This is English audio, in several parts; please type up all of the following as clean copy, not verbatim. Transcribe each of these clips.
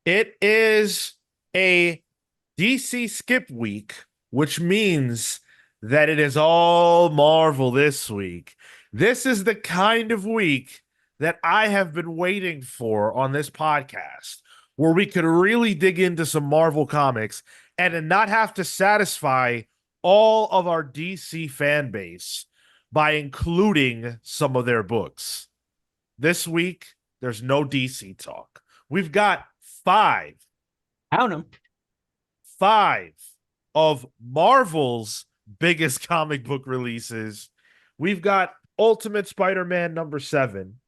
It is a DC skip week, which means that it is all Marvel this week. This is the kind of week that I have been waiting for on this podcast, where we could really dig into some Marvel comics and then not have to satisfy all of our DC fan base by including some of their books. This week, there's no DC talk. We've got five Count them. five of Marvel's biggest comic book releases. We've got Ultimate Spider-Man number 7.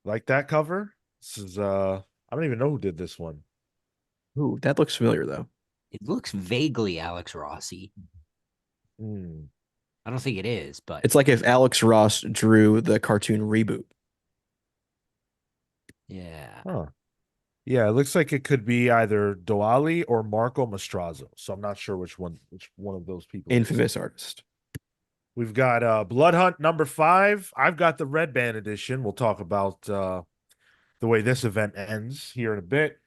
Like that cover? This is I don't even know who did this one. Ooh, that looks familiar though. It looks vaguely Alex Rossi. Hmm. I don't think it is, but It's like if Alex Ross drew the cartoon reboot. yeah. Huh. Yeah, it looks like it could be either Doali or Marco Mastrazzo. So I'm not sure which one of those people it is. Infamous artist. We've got Blood Hunt number 5. I've got the Red Band edition. We'll talk about the way this event ends here in a bit.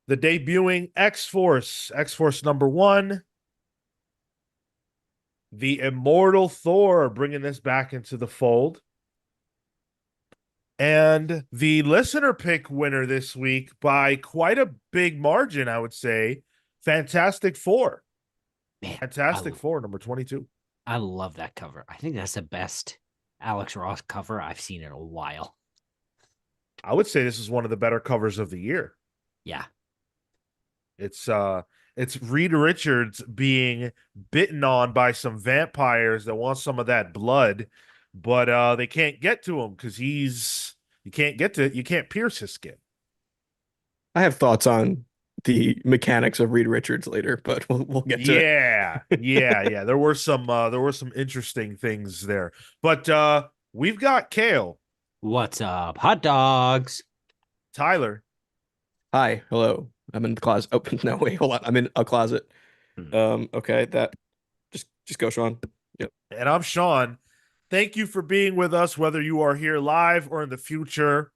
The debuting X-Force number 1. The Immortal Thor, bringing this back into the fold. And the listener pick winner this week by quite a big margin, I would say, Fantastic Four. Man, Fantastic Four, number 22. I love that cover. I think that's the best Alex Ross cover I've seen in a while. I would say this is one of the better covers of the year. Yeah. It's Reed Richards being bitten on by some vampires that want some of that blood, but they can't get to him because you can't pierce his skin. I have thoughts on the mechanics of Reed Richards later, but we'll get to it. Yeah. There were some interesting things there. But we've got Cale. What's up, hot dogs? Tyler. Hi, hello. I'm in the closet. Oh, no, wait, hold on. I'm in a closet. Okay, that just go, Sean. Yep. And I'm Sean. Thank you for being with us, whether you are here live or in the future.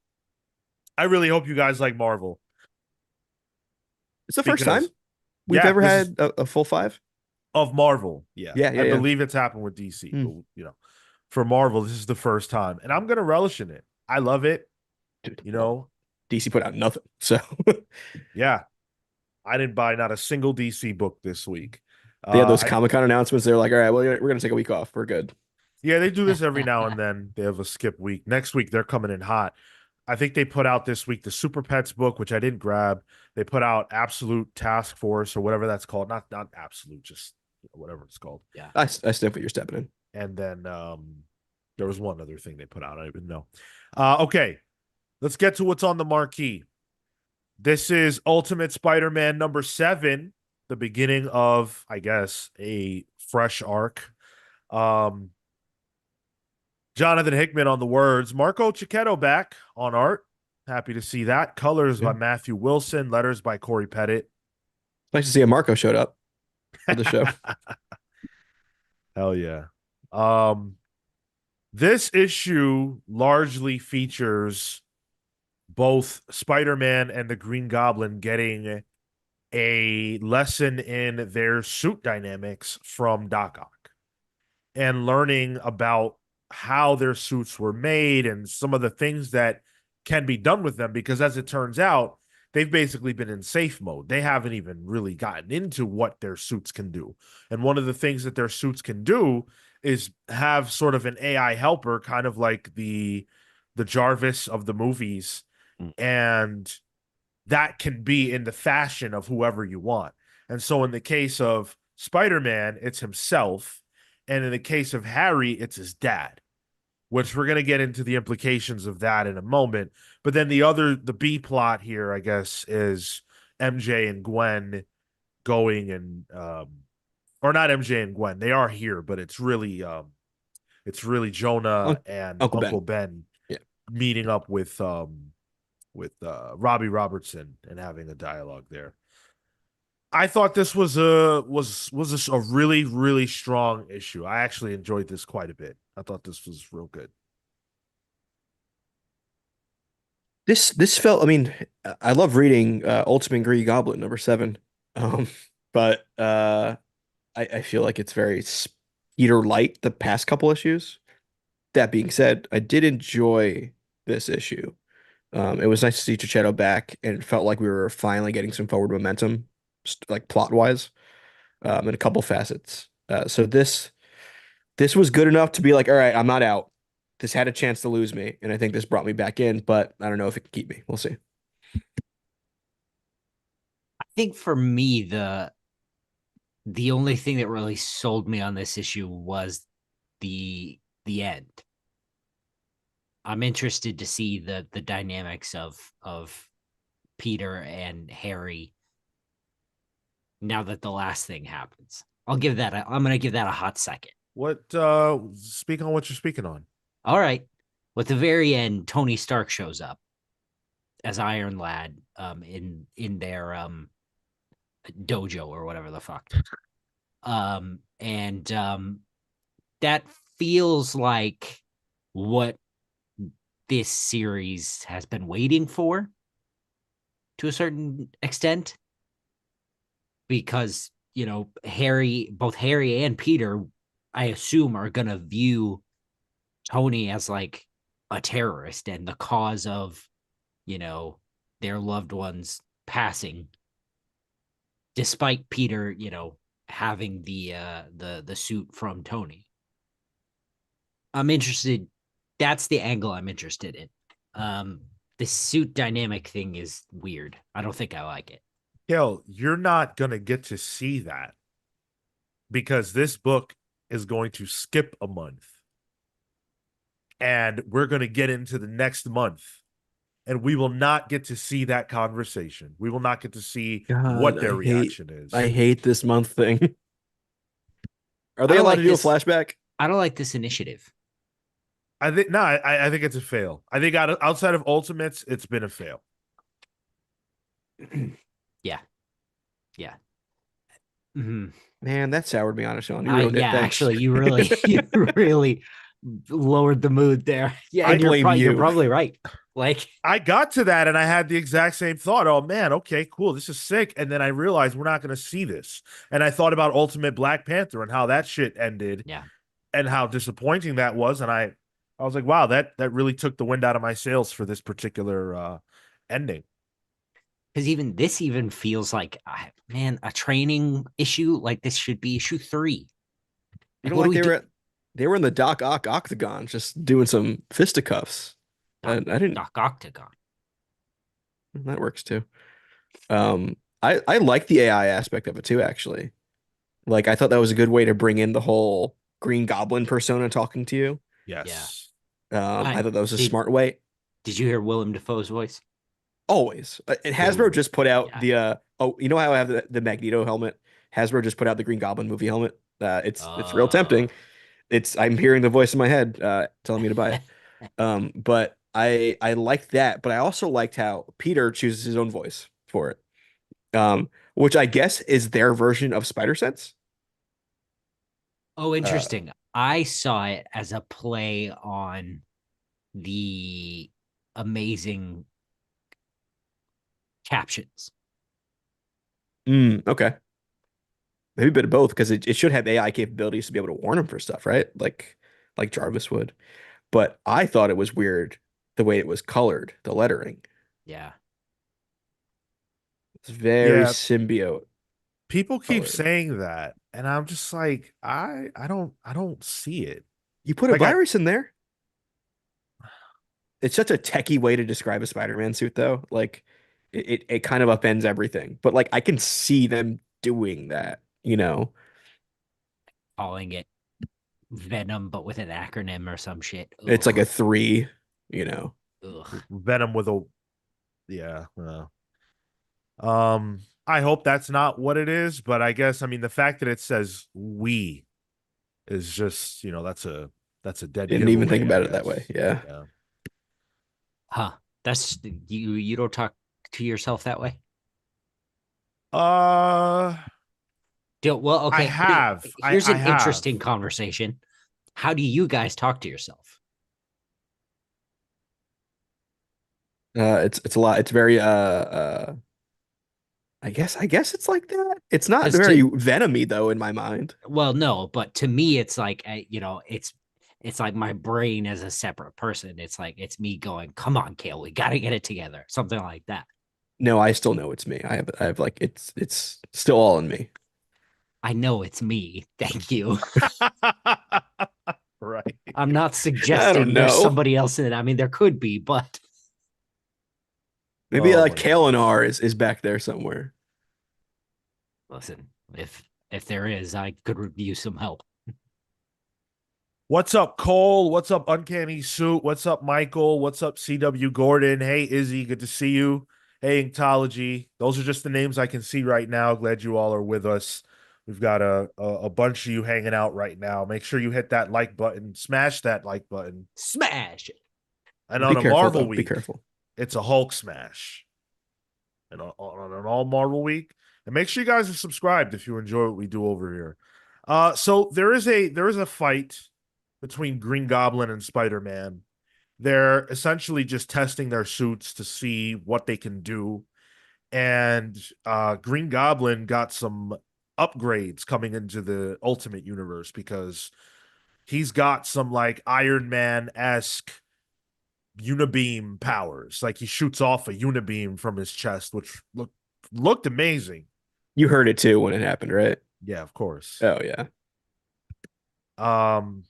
I really hope you guys like Marvel. It's the first time we've Yeah, ever this had is a full 5. of Marvel. Yeah. Yeah. I believe it's happened with DC. But, for Marvel, this is the first time. And I'm going to relish in it. I love it. Dude, DC put out nothing. So yeah. I didn't buy not a single DC book this week. they had those Comic-Con announcements. They're like, all right, well, we're going to take a week off. We're good. Yeah, they do this every now and then. They have a skip week. Next week, they're coming in hot. I think they put out this week the Super Pets book, which I didn't grab. They put out Absolute Task Force or whatever that's called. Not Absolute, just whatever it's called. Yeah. I step what you're stepping in. And then there was one other thing they put out. I don't even know. Okay, let's get to what's on the marquee. This is Ultimate Spider-Man number 7, the beginning of, I guess, a fresh arc. Jonathan Hickman on the words. Marco Cicchetto back on art. Happy to see that. Colors by Matthew Wilson. Letters by Corey Pettit. Nice to see a Marco showed up for the show. Hell yeah. This issue largely features both Spider-Man and the Green Goblin getting a lesson in their suit dynamics from Doc Ock and learning about how their suits were made and some of the things that can be done with them, because as it turns out, they've basically been in safe mode. They haven't even really gotten into what their suits can do. And one of the things that their suits can do is have sort of an AI helper, kind of like the Jarvis of the movies. And that can be in the fashion of whoever you want. And so in the case of Spider-Man, it's himself. And in the case of Harry, it's his dad, which we're going to get into the implications of that in a moment. But then the B plot here, I guess, is MJ and Gwen going and, or not MJ and Gwen. They are here, but it's really Jonah and Uncle Ben meeting up with Robbie Robertson and having a dialogue there. I thought this was a really, really strong issue. I actually enjoyed this quite a bit. I thought this was real good. This felt, I mean, I love reading Ultimate Green Goblin #7. Um, but I feel like it's very speeder light the past couple issues. That being said, I did enjoy this issue. It was nice to see Chichetto back, and it felt like we were finally getting some forward momentum, like plot wise, in a couple facets. So this was good enough to be like, all right, I'm not out. This had a chance to lose me, and I think this brought me back in, but I don't know if it can keep me. We'll see. I think for me, the only thing that really sold me on this issue was the end. I'm interested to see the dynamics of Peter and Harry now that the last thing happens. I'm gonna give that a hot second. What speak on what you're speaking on. All right. At the very end, Tony Stark shows up as Iron Lad in their dojo or whatever the fuck. And that feels like what this series has been waiting for to a certain extent, because both Harry and Peter, I assume, are gonna view Tony as like a terrorist and the cause of their loved ones passing, despite Peter having the suit from Tony. I'm interested. That's the angle I'm interested in. The suit dynamic thing is weird. I don't think I like it. Cale, you're not gonna get to see that because this book is going to skip a month. And we're going to get into the next month. And we will not get to see that conversation. We will not get to see what God, their reaction is. I hate this month thing. Are I they don't allowed like to do a this. flashback? I don't like this initiative. I think no, I think it's a fail. I think outside of Ultimates, it's been a fail. Yeah. Mhm. Man, that soured me on it, Sean. You ruined it. Yeah, Thanks. actually, you really lowered the mood there. Yeah, I and blame you're you. probably right. Like, I got to that and I had the exact same thought. Oh man, okay, cool. This is sick. And then I realized we're not going to see this. And I thought about Ultimate Black Panther and how that shit ended yeah, and how disappointing that was. And I was like, wow, that really took the wind out of my sails for this particular ending. because even feels like, man, a training issue. Like, this should be issue 3. You Like, know, what do like we do? they were in the Doc Ock octagon, just doing some fisticuffs. And I didn't. Doc Octagon. That works too. I like the AI aspect of it too, actually. Like, I thought that was a good way to bring in the whole Green Goblin persona talking to you. Yeah. Yes. I thought that was a Did smart way. Did you hear Willem Dafoe's voice? Always. And Hasbro Dude, just put out yeah. the you know how I have the Magneto helmet? Hasbro just put out the Green Goblin movie helmet. It's real tempting. I'm hearing the voice in my head telling me to buy it. But I liked that, but I also liked how Peter chooses his own voice for it. Which I guess is their version of Spider Sense. Oh, Uh, interesting. I saw it as a play on the amazing captions. okay. Maybe a bit of both because it should have AI capabilities to be able to warn him for stuff, right? Like Jarvis would. But I thought it was weird the way it was colored, the lettering. Yeah. It's very Yeah, symbiote people keep colored. saying that, and I'm just like, I don't see it. You put a Like virus in there. It's such a techie way to describe a Spider-Man suit, though. Like it kind of upends everything. But like I can see them doing that, you know. Calling it Venom, but with an acronym or some shit. It's like a Ugh. 3, you know. Ugh. Venom with a yeah. I hope that's not what it is, but I guess I mean the fact that it says we is just, that's a dead Didn't even think giveaway, I about it that way. guess. Yeah. Yeah. Huh. That's you don't talk to yourself that way? Uh Well, I okay. have. Here's I an have. interesting conversation. How do you guys talk to yourself? It's a lot. It's very I guess it's like that. It's not Because very to venomy though in my mind. well, no, but to me, it's like it's like my brain as a separate person. It's like it's me going, "Come on, Cale, we got to get it together," something like that. No, I still know it's me. I have like it's still all in me. I know it's me. Thank you. Right. I'm not I don't suggesting there's know. somebody else in it. I mean, there could be, but Maybe Oh like my God. Kalinar is back there somewhere. listen, if there is, I could use some help. What's up, Cole? What's up, Uncanny Suit? What's up, Michael? What's up, CW Gordon? Hey, Izzy, good to see you. Hey, Inkology. Those are just the names I can see right now. Glad you all are with us. We've got a bunch of you hanging out right now. Make sure you hit that like button, smash that like button. Smash. And Be on a careful Marvel though. Be week, careful. it's a Hulk smash. And on an all Marvel week. And make sure you guys are subscribed if you enjoy what we do over here. So there is a fight between Green Goblin and Spider-Man. They're essentially just testing their suits to see what they can do. And Green Goblin got some upgrades coming into the Ultimate Universe because he's got some like Iron Man-esque unibeam powers. Like he shoots off a unibeam from his chest, which looked amazing. You heard it too when it happened, right? Yeah, of course. Oh yeah. Um,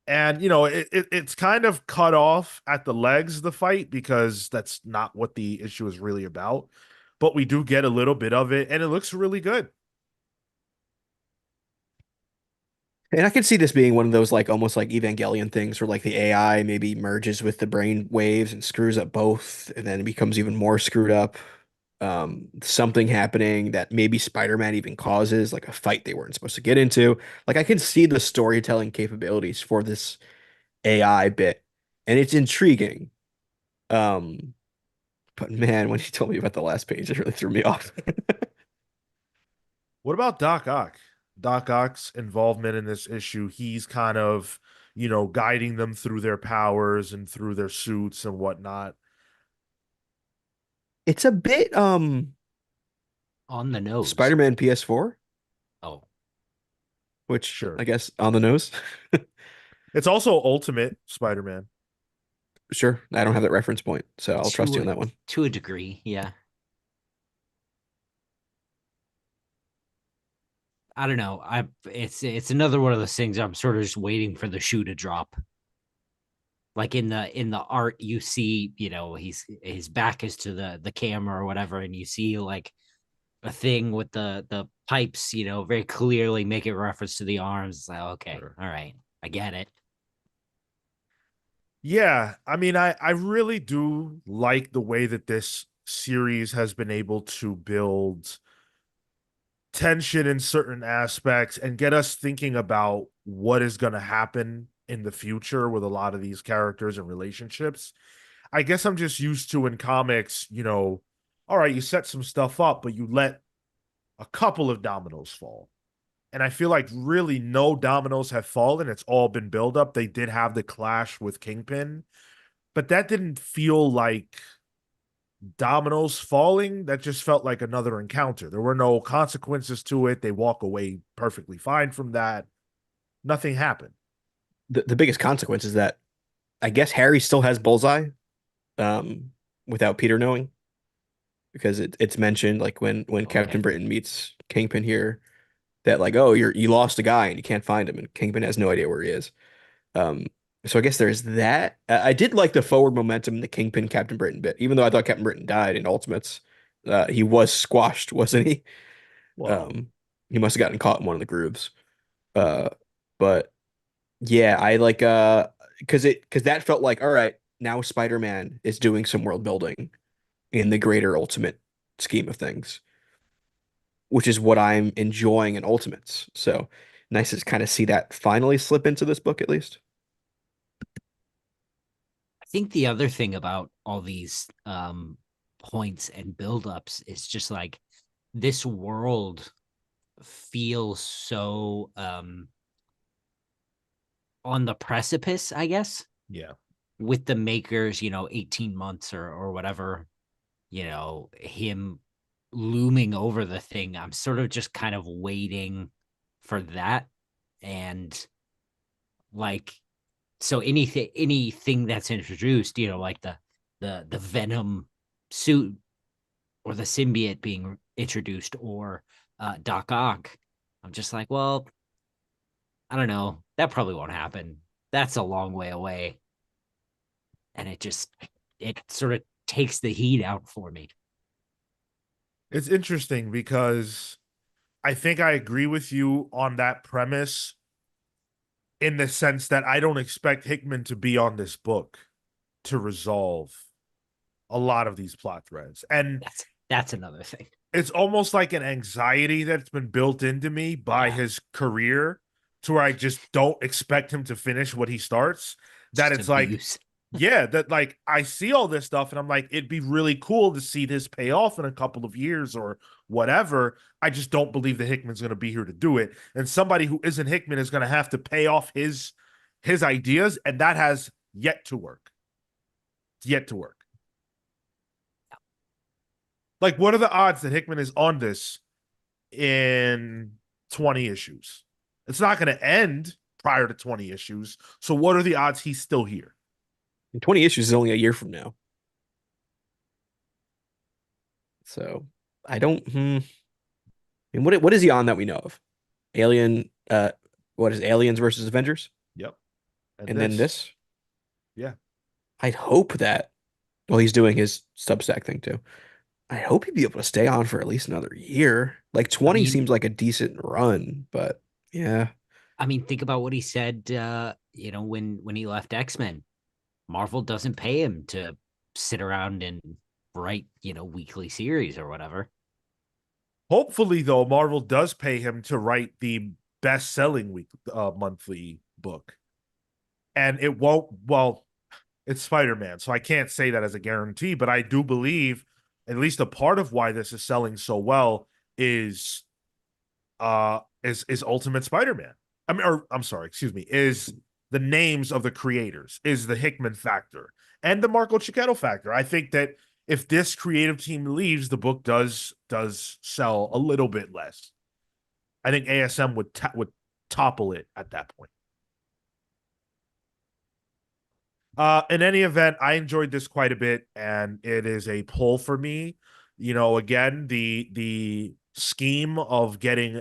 and it's kind of cut off at the legs the fight because that's not what the issue is really about. But we do get a little bit of it, and it looks really good. And I could see this being one of those like almost like Evangelion things where like the AI maybe merges with the brain waves and screws up both, and then it becomes even more screwed up. Something happening that maybe Spider-Man even causes, like a fight they weren't supposed to get into. Like I can see the storytelling capabilities for this AI bit, and it's intriguing. Um, but man, when you told me about the last page, it really threw me off. What about Doc Ock? Doc Ock's involvement in this issue, he's kind of, guiding them through their powers and through their suits and whatnot. It's a bit On the nose. Spider-Man PS4, Oh, which Sure. I guess on the nose. It's also Ultimate Spider-Man. Sure, I don't have that reference point, so I'll trust to you a on that one. to a degree, yeah. I don't know. It's another one of those things I'm sort of just waiting for the shoe to drop. Like in the art, you see, his back is to the camera or whatever, and you see like a thing with the pipes, very clearly make a reference to the arms. It's like, okay, Sure. all right, I get it. Yeah, I mean, I really do like the way that this series has been able to build tension in certain aspects and get us thinking about what is going to happen in the future with a lot of these characters and relationships. I guess I'm just used to in comics, all right, you set some stuff up, but you let a couple of dominoes fall. And I feel like really no dominoes have fallen. It's all been build up. They did have the clash with Kingpin, but that didn't feel like dominoes falling. That just felt like another encounter. There were no consequences to it. They walk away perfectly fine from that. Nothing happened. The biggest consequence is that I guess Harry still has Bullseye, um, without Peter knowing, because it's mentioned like when Captain Okay. Britain meets Kingpin here that like, oh, you lost a guy and you can't find him, and Kingpin has no idea where he is. Um, so I guess there's that. I did like the forward momentum in the Kingpin Captain Britain bit, even though I thought Captain Britain died in Ultimates. He was squashed, wasn't he? Well, Um, he must have gotten caught in one of the grooves. Uh, but yeah, I like because that felt like all right, now Spider-Man is doing some world building in the greater Ultimate scheme of things, which is what I'm enjoying in Ultimates. So nice to kind of see that finally slip into this book at least. I think the other thing about all these points and buildups is just like this world feels so on the precipice, I guess. yeah. with the makers, 18 months or whatever, him looming over the thing, I'm sort of just kind of waiting for that. And like, so anything that's introduced, like the Venom suit or the symbiote being introduced, or Doc Ock, I'm just like, well, I don't know. That probably won't happen. That's a long way away. And it sort of takes the heat out for me. It's interesting because I think I agree with you on that premise in the sense that I don't expect Hickman to be on this book to resolve a lot of these plot threads. And That's another thing. it's almost like an anxiety that's been built into me by Yeah. his career to where I just don't expect him to finish what he starts. That Just it's like, abuse. yeah, that like I see all this stuff and I'm like, it'd be really cool to see this pay off in a couple of years or whatever. I just don't believe that Hickman's going to be here to do it. And somebody who isn't Hickman is going to have to pay off his ideas, and that has yet to work. It's yet to work. Like, what are the odds that Hickman is on this in 20 issues? It's not going to end prior to 20 issues. So what are the odds he's still here? 20 issues is only a year from now. So I don't. I mean, what is he on that we know of? Alien. What is Aliens versus Avengers? Yep. And then this. Yeah. I'd hope that. Well, he's doing his Substack thing too. I hope he'd be able to stay on for at least another year. Like I 20 mean, seems like a decent run, but yeah. think about what he said, when he left X-Men. Marvel doesn't pay him to sit around and write, weekly series or whatever. Hopefully, though, Marvel does pay him to write the best-selling monthly book. And it won't, well, it's Spider-Man, so I can't say that as a guarantee, but I do believe at least a part of why this is selling so well is Ultimate Spider-Man. I mean, or I'm sorry, excuse me, is the names of the creators, is the Hickman factor and the Marco Cicchetto factor. I think that if this creative team leaves, the book does sell a little bit less. I think ASM would topple it at that point. In any event, I enjoyed this quite a bit, and it is a pull for me. Again, the scheme of getting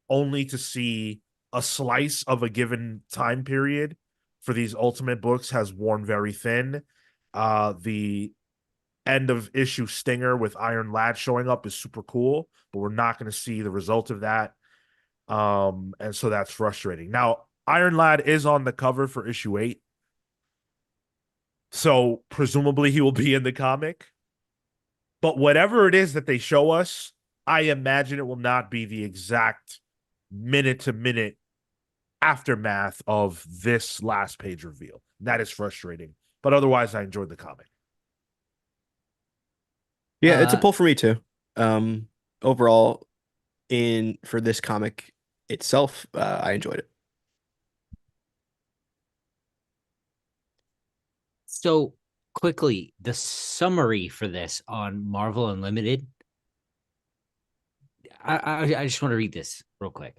only to see a slice of a given time period for these ultimate books has worn very thin. The end of issue stinger with Iron Lad showing up is super cool, but we're not going to see the result of that. And so that's frustrating. Now, Iron Lad is on the cover for issue 8. So presumably he will be in the comic. But whatever it is that they show us, I imagine it will not be the exact minute to minute aftermath of this last page reveal. That is frustrating. But otherwise, I enjoyed the comic. Yeah, it's a Uh, pull for me too. Overall, in for this comic itself, I enjoyed it. so quickly, the summary for this on Marvel Unlimited. I just want to read this real quick.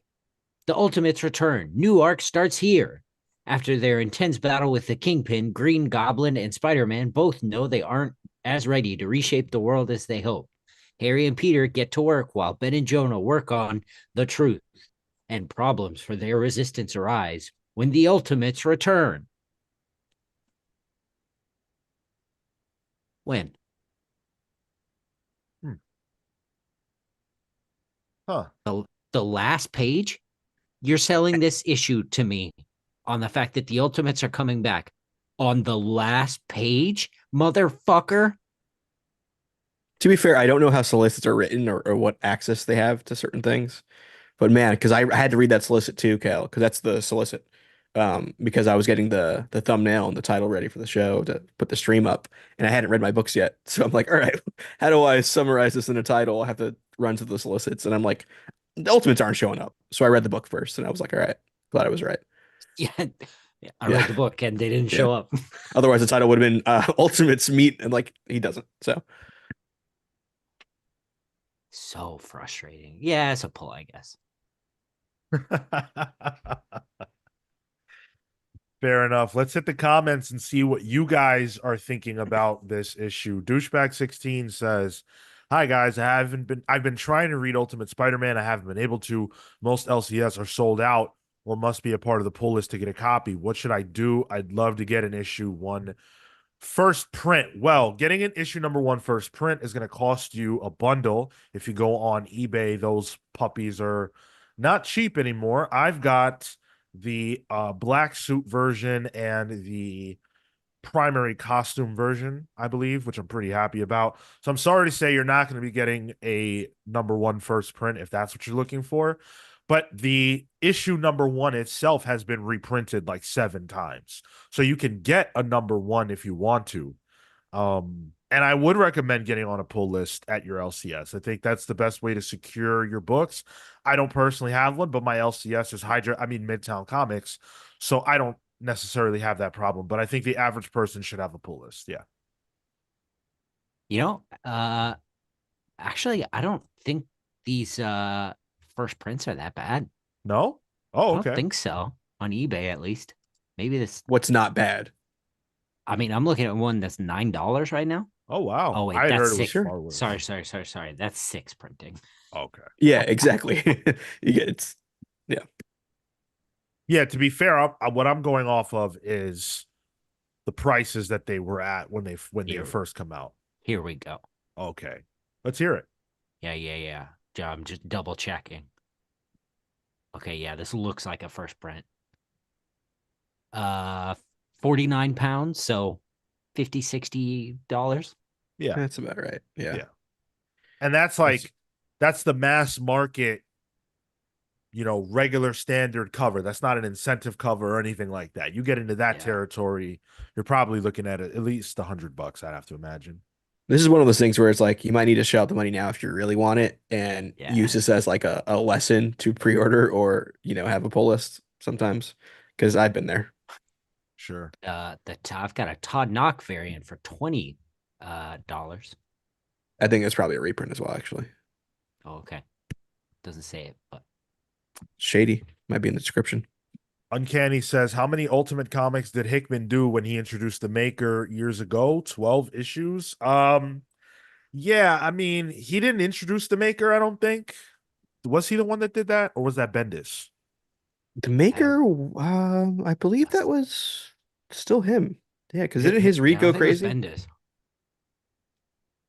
The Ultimates return. New arc starts here. After their intense battle with the Kingpin, Green Goblin, and Spider-Man both know they aren't as ready to reshape the world as they hoped. Harry and Peter get to work while Ben and Jonah work on the truth, and problems for their resistance arise when the Ultimates return. When? Hmm. Huh. The last page? You're selling this issue to me on the fact that the Ultimates are coming back on the last page, motherfucker. To be fair, I don't know how solicits are written or what access they have to certain things. But man, because I had to read that solicit too, Cale, because that's the solicit. Because I was getting the thumbnail and the title ready for the show to put the stream up, and I hadn't read my books yet. So I'm like, all right, how do I summarize this in a title? I have to run to the solicits, and I'm like, the Ultimates aren't showing up. So I read the book first, and I was like, all right, glad I was right. Yeah, Yeah, I Yeah. read the book and they didn't Yeah. show up. Otherwise, the title would have been Ultimates Meet, and like he doesn't. So So frustrating. Yeah, it's a pull, I guess. Fair enough. Let's hit the comments and see what you guys are thinking about this issue. Douchebag16 says, "Hi guys, I've been trying to read Ultimate Spider-Man. I haven't been able to. Most LCS are sold out or must be a part of the pull list to get a copy. What should I do? I'd love to get an issue one first print. Well, getting an issue number one first print is going to cost you a bundle. If you go on eBay, those puppies are not cheap anymore. I've got the black suit version and the primary costume version, I believe, which I'm pretty happy about. So I'm sorry to say you're not going to be getting a number one first print if that's what you're looking for. But the issue number one itself has been reprinted like 7 times. So you can get a number one if you want to. And I would recommend getting on a pull list at your LCS. I think that's the best way to secure your books. I don't personally have one, but my LCS is Midtown Comics. So I don't necessarily have that problem, but I think the average person should have a pull list. Yeah. You know, actually, I don't think these first prints are that bad. No? Oh, I don't okay. think so. On eBay, at least. Maybe this. what's not bad? I mean, I'm looking at one that's $9 right now. Oh, wow. Oh I wait, had that's heard it was six. Sure. far worse. Sorry. That's six printing. Okay. Yeah, exactly. You get it's yeah. Yeah, to be fair, what I'm going off of is the prices that they were at when they Here, first come out. here we go. Okay. Let's hear it. Yeah. I'm just double checking. Okay, yeah, this looks like a first print. 49 pounds, so 50, $60. Yeah. That's about right. Yeah. Yeah. And that's That's- like that's the mass market, regular standard cover. That's not an incentive cover or anything like that. You get into that Yeah. territory, you're probably looking at least $100, I'd have to imagine. This is one of those things where it's like you might need to shell out the money now if you really want it and Yeah. use this as like a lesson to pre-order or, have a pull list sometimes. Because I've been there. Sure. I've got a Todd Knock variant for $20. I think it's probably a reprint as well, actually. Oh, okay. Doesn't say it, but Shady. Might be in the description. Uncanny says, how many Ultimate Comics did Hickman do when he introduced the Maker years ago? 12 issues. Yeah, I mean, he didn't introduce the Maker, I don't think. Was he the one that did that, or was that Bendis? The Maker, I believe that was still him. Yeah, because didn't his read yeah, I go think it was crazy? Bendis.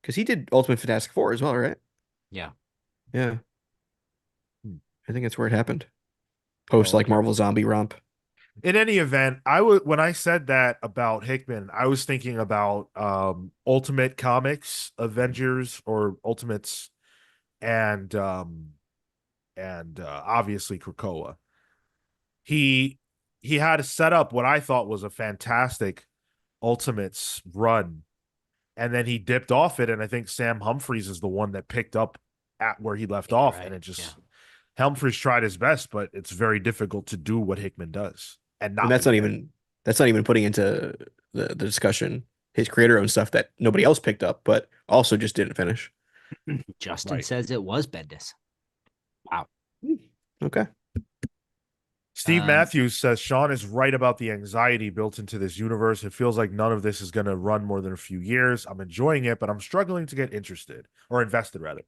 Because he did Ultimate Fantastic Four as well, right? Yeah. Yeah, Hmm. I think that's where it happened. Oh, Post like okay. Marvel Zombie Romp. In any event, when I said that about Hickman, I was thinking about Ultimate Comics, Avengers, or Ultimates, and obviously Krakoa. He he had set up what I thought was a fantastic Ultimates run, and then he dipped off it, and I think Sam Humphries is the one that picked up at where he left Yeah, off, and right. it Yeah. just Humphries tried his best, but it's very difficult to do what Hickman does and And not be there. that's not even putting into the discussion his creator owned stuff that nobody else picked up, but also just didn't finish. Justin Right. says it was Bendis. Wow. Okay. Steve Matthews says Sean is right about the anxiety built into this universe. It feels like none of this is going to run more than a few years. I'm enjoying it, but I'm struggling to get interested or invested rather.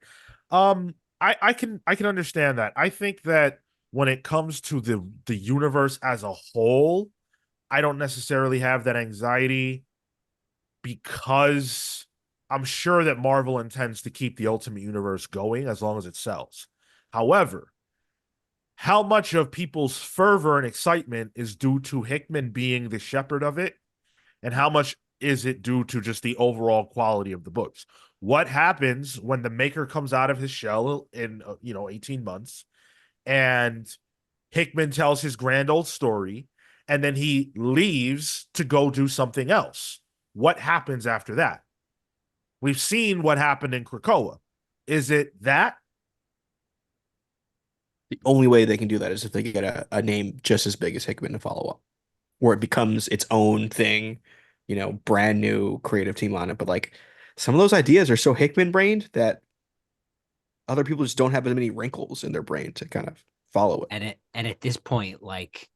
I can understand that. I think that when it comes to the universe as a whole, I don't necessarily have that anxiety because I'm sure that Marvel intends to keep the Ultimate Universe going as long as it sells. However, how much of people's fervor and excitement is due to Hickman being the shepherd of it, and how much is it due to just the overall quality of the books? What happens when the maker comes out of his shell in 18 months and Hickman tells his grand old story and then he leaves to go do something else? What happens after that? We've seen what happened in Krakoa. Is it that? The only way they can do that is if they get a name just as big as Hickman to follow up. where it becomes its own thing, brand new creative team on it. But like some of those ideas are so Hickman brained that other people just don't have as many wrinkles in their brain to kind of follow it. And at this point, like,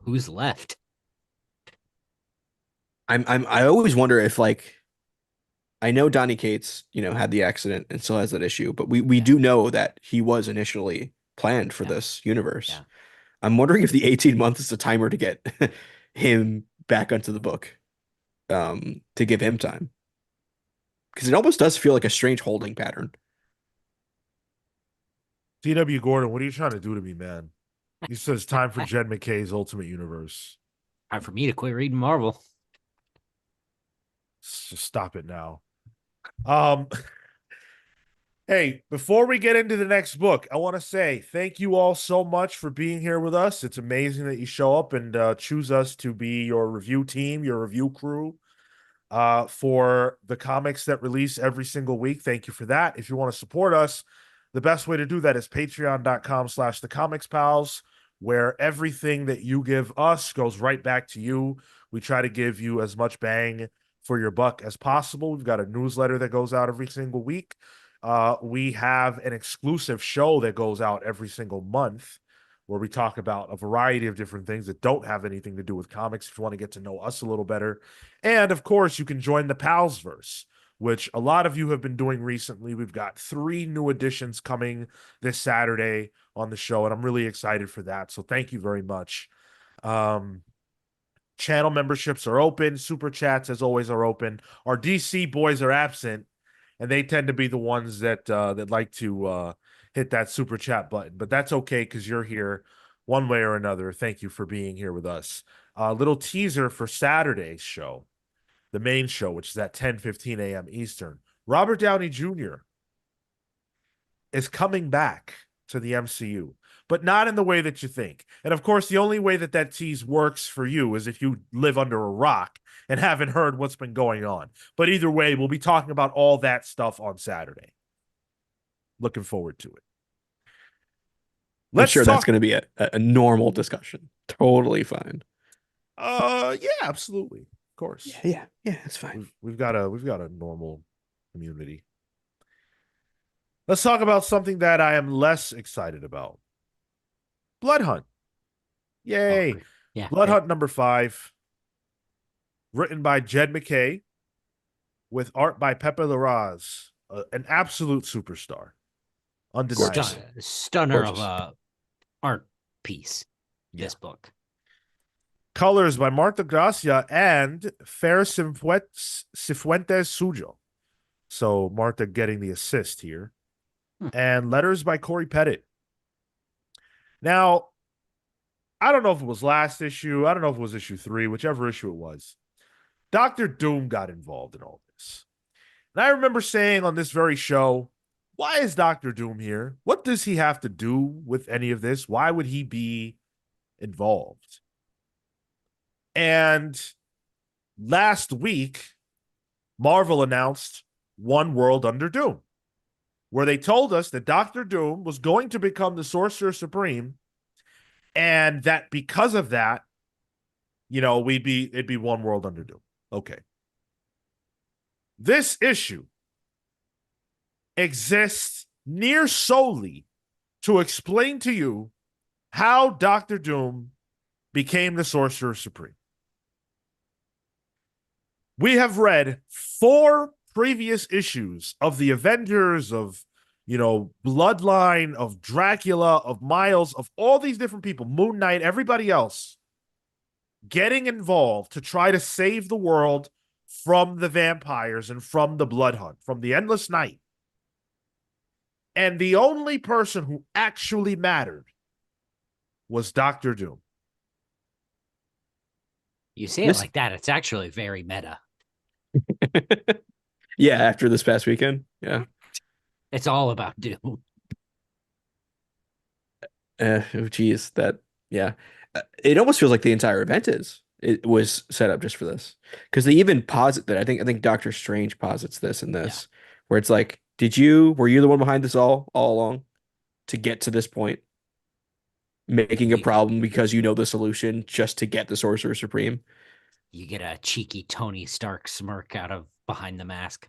who's left? I always wonder if like I know Donny Cates, had the accident and still has that issue, but we Yeah, do know that he was initially planned for yeah, this universe. yeah. I'm wondering if the 18 months is a timer to get him back onto the book, to give him time. Because it almost does feel like a strange holding pattern. T.W. Gordon, what are you trying to do to me, man? He says time for Jed McKay's Ultimate Universe. Time for me to quit reading Marvel. Just stop it now. Um, Hey, before we get into the next book, I want to say thank you all so much for being here with us. It's amazing that you show up and choose us to be your review team, your review crew, for the comics that release every single week. Thank you for that. If you want to support us, the best way to do that is patreon.com/the comics pals, where everything that you give us goes right back to you. We try to give you as much bang for your buck as possible. We've got a newsletter that goes out every single week. We have an exclusive show that goes out every single month where we talk about a variety of different things that don't have anything to do with comics if you want to get to know us a little better. And of course, you can join the Palsverse, which a lot of you have been doing recently. We've got 3 new editions coming this Saturday on the show, and I'm really excited for that. So thank you very much. Channel memberships are open. Super chats, as always, are open. Our DC boys are absent, and they tend to be the ones that like to hit that super chat button. But that's okay because you're here one way or another. Thank you for being here with us. Little teaser for Saturday's show, the main show, which is at 10:15 a.m. Eastern. Robert Downey Jr. is coming back to the MCU, but not in the way that you think. And of course, the only way that that tease works for you is if you live under a rock and haven't heard what's been going on. But either way, we'll be talking about all that stuff on Saturday. Looking forward to it. I'm Let's sure that's talk. going to be a normal discussion. Totally fine. Yeah, absolutely. Of course. Yeah, it's fine. We've got a normal community. Let's talk about something that I am less excited about. Blood Hunt. Oh, Yay. yeah, Blood great. Hunt number 5, written by Jed McKay, with art by Pepe Larraz, an absolute superstar. Gorgeous. Undeniable. Stunner of Gorgeous. a art piece. Yeah. This book. Colors by Marta Gracia and Fer Cifuentes Sujo. So Marta getting the assist here. Hmm. And letters by Corey Pettit. Now, I don't know if it was last issue. I don't know if it was issue 3, whichever issue it was. Dr. Doom got involved in all this. And I remember saying on this very show, why is Dr. Doom here? What does he have to do with any of this? Why would he be involved? And last week, Marvel announced One World Under Doom, where they told us that Dr. Doom was going to become the Sorcerer Supreme, and that because of that, it'd be One World Under Doom. Okay. This issue exists near solely to explain to you how Dr. Doom became the Sorcerer Supreme. We have read 4 previous issues of the Avengers, of, Bloodline, of Dracula, of Miles, of all these different people, Moon Knight, everybody else, getting involved to try to save the world from the vampires and from the blood hunt, from the endless night. And the only person who actually mattered was Dr. Doom. You say it This, like that, it's actually very meta. yeah, after this past weekend, yeah. It's all about Doom. Oh, geez, yeah. It almost feels like the entire event it was set up just for this, because they even posit that I think Doctor Strange posits this and this, where it's like, were you the one behind this all along to get to this point? making a You problem because you know the solution just to get the Sorcerer Supreme. you get a cheeky Tony Stark smirk out of behind the mask.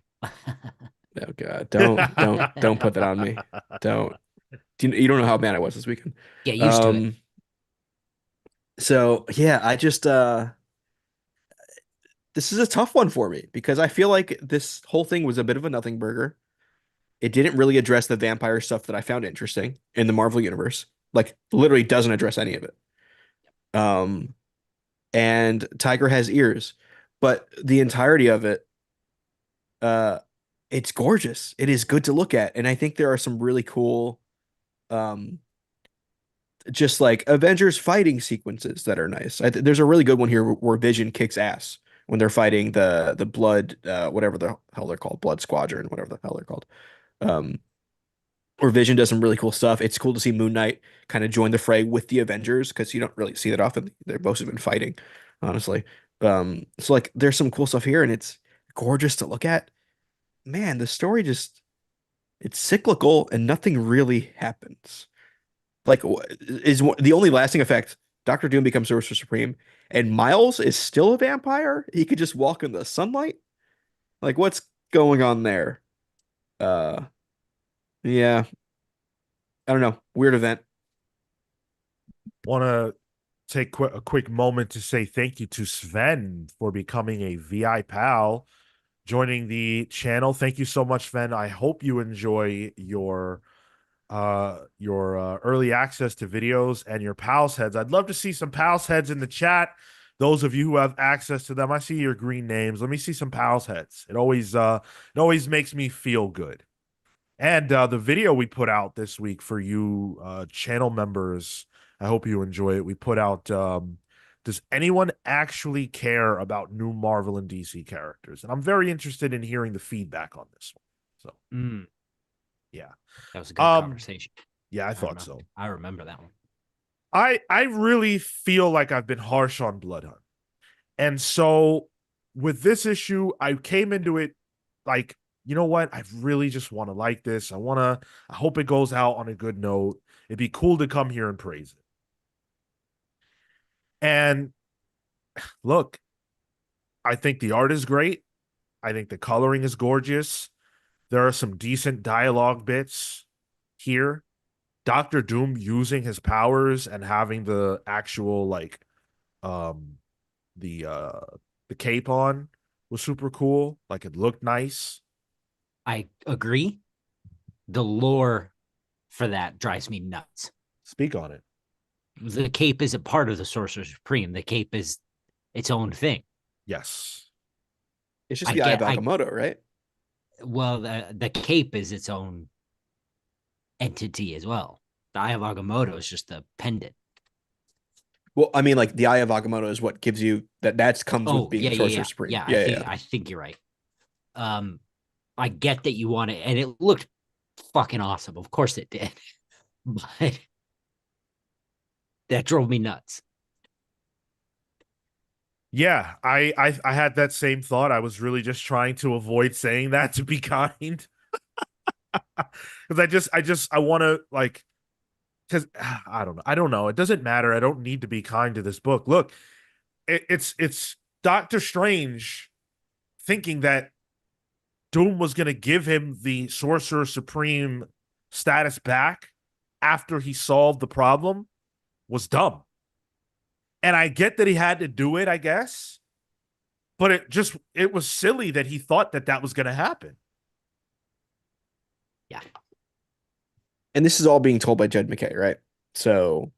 Oh God, don't put that on me. Don't. You don't know how mad I was this weekend. Get used to it. Um, so yeah, I just this is a tough one for me because I feel like this whole thing was a bit of a nothing burger. It didn't really address the vampire stuff that I found interesting in the Marvel universe. Like literally doesn't address any of it. Um, and Tiger has ears, but the entirety of it, uh, it's gorgeous. It is good to look at, and I think there are some really cool, um, just like Avengers fighting sequences that are nice. There's a really good one here where Vision kicks ass when they're fighting the blood, whatever the hell they're called, Blood Squadron, whatever the hell they're called. Um, where Vision does some really cool stuff. It's cool to see Moon Knight kind of join the fray with the Avengers because you don't really see that often. They're most have been fighting, honestly. So like there's some cool stuff here, and it's gorgeous to look at. Man, the story just it's cyclical and nothing really happens. Like the only lasting effect, Doctor Doom becomes Sorcerer Supreme, and Miles is still a vampire. He could just walk in the sunlight. Like what's going on there? Uh, yeah, I don't know. Weird event. Want to take a quick moment to say thank you to Sven for becoming a VI pal, joining the channel. Thank you so much, Sven. I hope you enjoy your early access to videos and your pals heads. I'd love to see some pals heads in the chat. Those of you who have access to them, I see your green names. Let me see some pals heads. It always makes me feel good. And the video we put out this week for you channel members, I hope you enjoy it. We put out does anyone actually care about new Marvel and DC characters? And I'm very interested in hearing the feedback on this one. So, Mm, yeah. that was a good Um conversation. yeah, I thought so. I remember that one. I really feel like I've been harsh on Bloodhunt. And so with this issue, I came into it like, you know what? I really just want to like this. I hope it goes out on a good note. It'd be cool to come here and praise it. And look, I think the art is great. I think the coloring is gorgeous. There are some decent dialogue bits here. Doctor Doom using his powers and having the actual um the uh the cape on was super cool. Like it looked nice. I agree. The lore for that drives me nuts. Speak on it. The cape isn't part of the Sorcerer Supreme. The cape is its own thing. Yes. It's just I the Eye of get I Agamotto, right? well the cape is its own entity as well. The Eye of Agamotto is just a pendant. Well, I mean, like the Eye of Agamotto is what gives you that. That comes with Oh, being yeah, the yeah, Sorcerer yeah. Supreme. Yeah, Yeah, yeah. I think you're right. Um, I get that you want it, and it looked fucking awesome. Of course it did. But that drove me nuts. Yeah, I had that same thought. I was really just trying to avoid saying that to be kind. Because I want to like because I don't know. I don't know. It doesn't matter. I don't need to be kind to this book. Look, it's Doctor Strange thinking that Doom was going to give him the Sorcerer Supreme status back after he solved the problem was dumb. And I get that he had to do it, I guess, but it was silly that he thought that that was going to happen. Yeah. And this is all being told by Jed McKay, right? So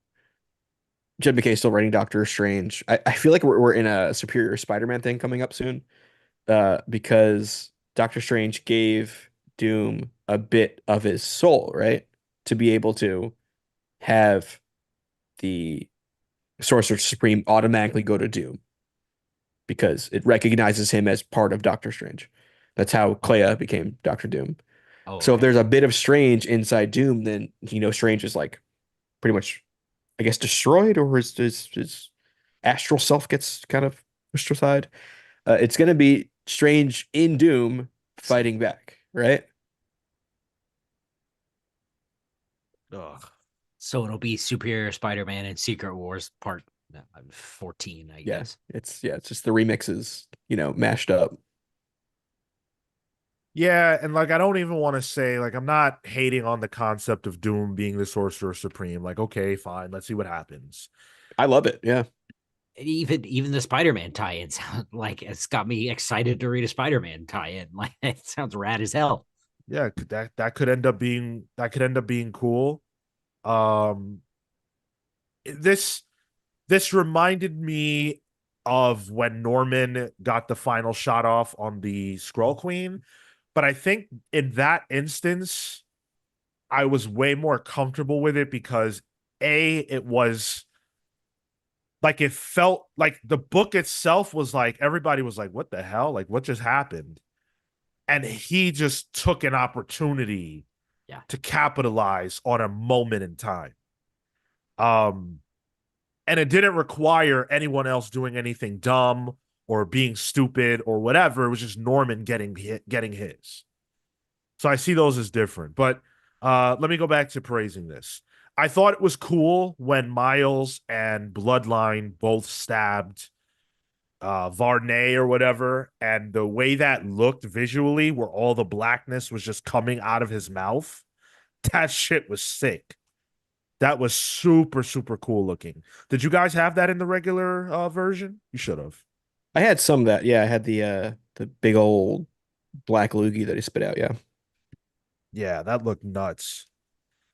Jed McKay is still writing Doctor Strange. I feel like we're in a Superior Spider-Man thing coming up soon, because Doctor Strange gave Doom a bit of his soul, right? To be able to have the Sorcerer Supreme automatically go to Doom because it recognizes him as part of Doctor Strange. That's how Oh, Clea became Doctor Doom. oh, So if okay. there's a bit of Strange inside Doom, then Strange is like pretty much, I guess, destroyed, or his astral self gets kind of pushed aside. It's gonna be Strange in Doom See, fighting back, right? Ugh. So it'll be Superior Spider-Man and Secret Wars Part 14, I Yeah, guess. it's just the remixes, mashed up. Yeah, and like I don't even want to say like I'm not hating on the concept of Doom being the Sorcerer Supreme. Like, okay, fine, let's see what happens. I love it. Yeah. Even the Spider-Man tie-in sound like it's got me excited to read a Spider-Man tie-in. Like it sounds rad as hell. Yeah, that could end up being cool. Um, this this reminded me of when Norman got the final shot off on the Scroll Queen, but I think in that instance, I was way more comfortable with it because it was like it felt like the book itself was like everybody was like, what the hell? Like, what just happened? And he just took an opportunity Yeah. to capitalize on a moment in time. Um, and it didn't require anyone else doing anything dumb or being stupid or whatever. It was just Norman getting his. So I see those as different. But let me go back to praising this. I thought it was cool when Miles and Bloodline both stabbed Varney or whatever, and the way that looked visually, where all the blackness was just coming out of his mouth, that shit was sick. That was super, super cool looking. Did you guys have that in the regular version? You should have. I had some of that. Yeah, I had the big old black loogie that he spit out. Yeah. Yeah, that looked nuts.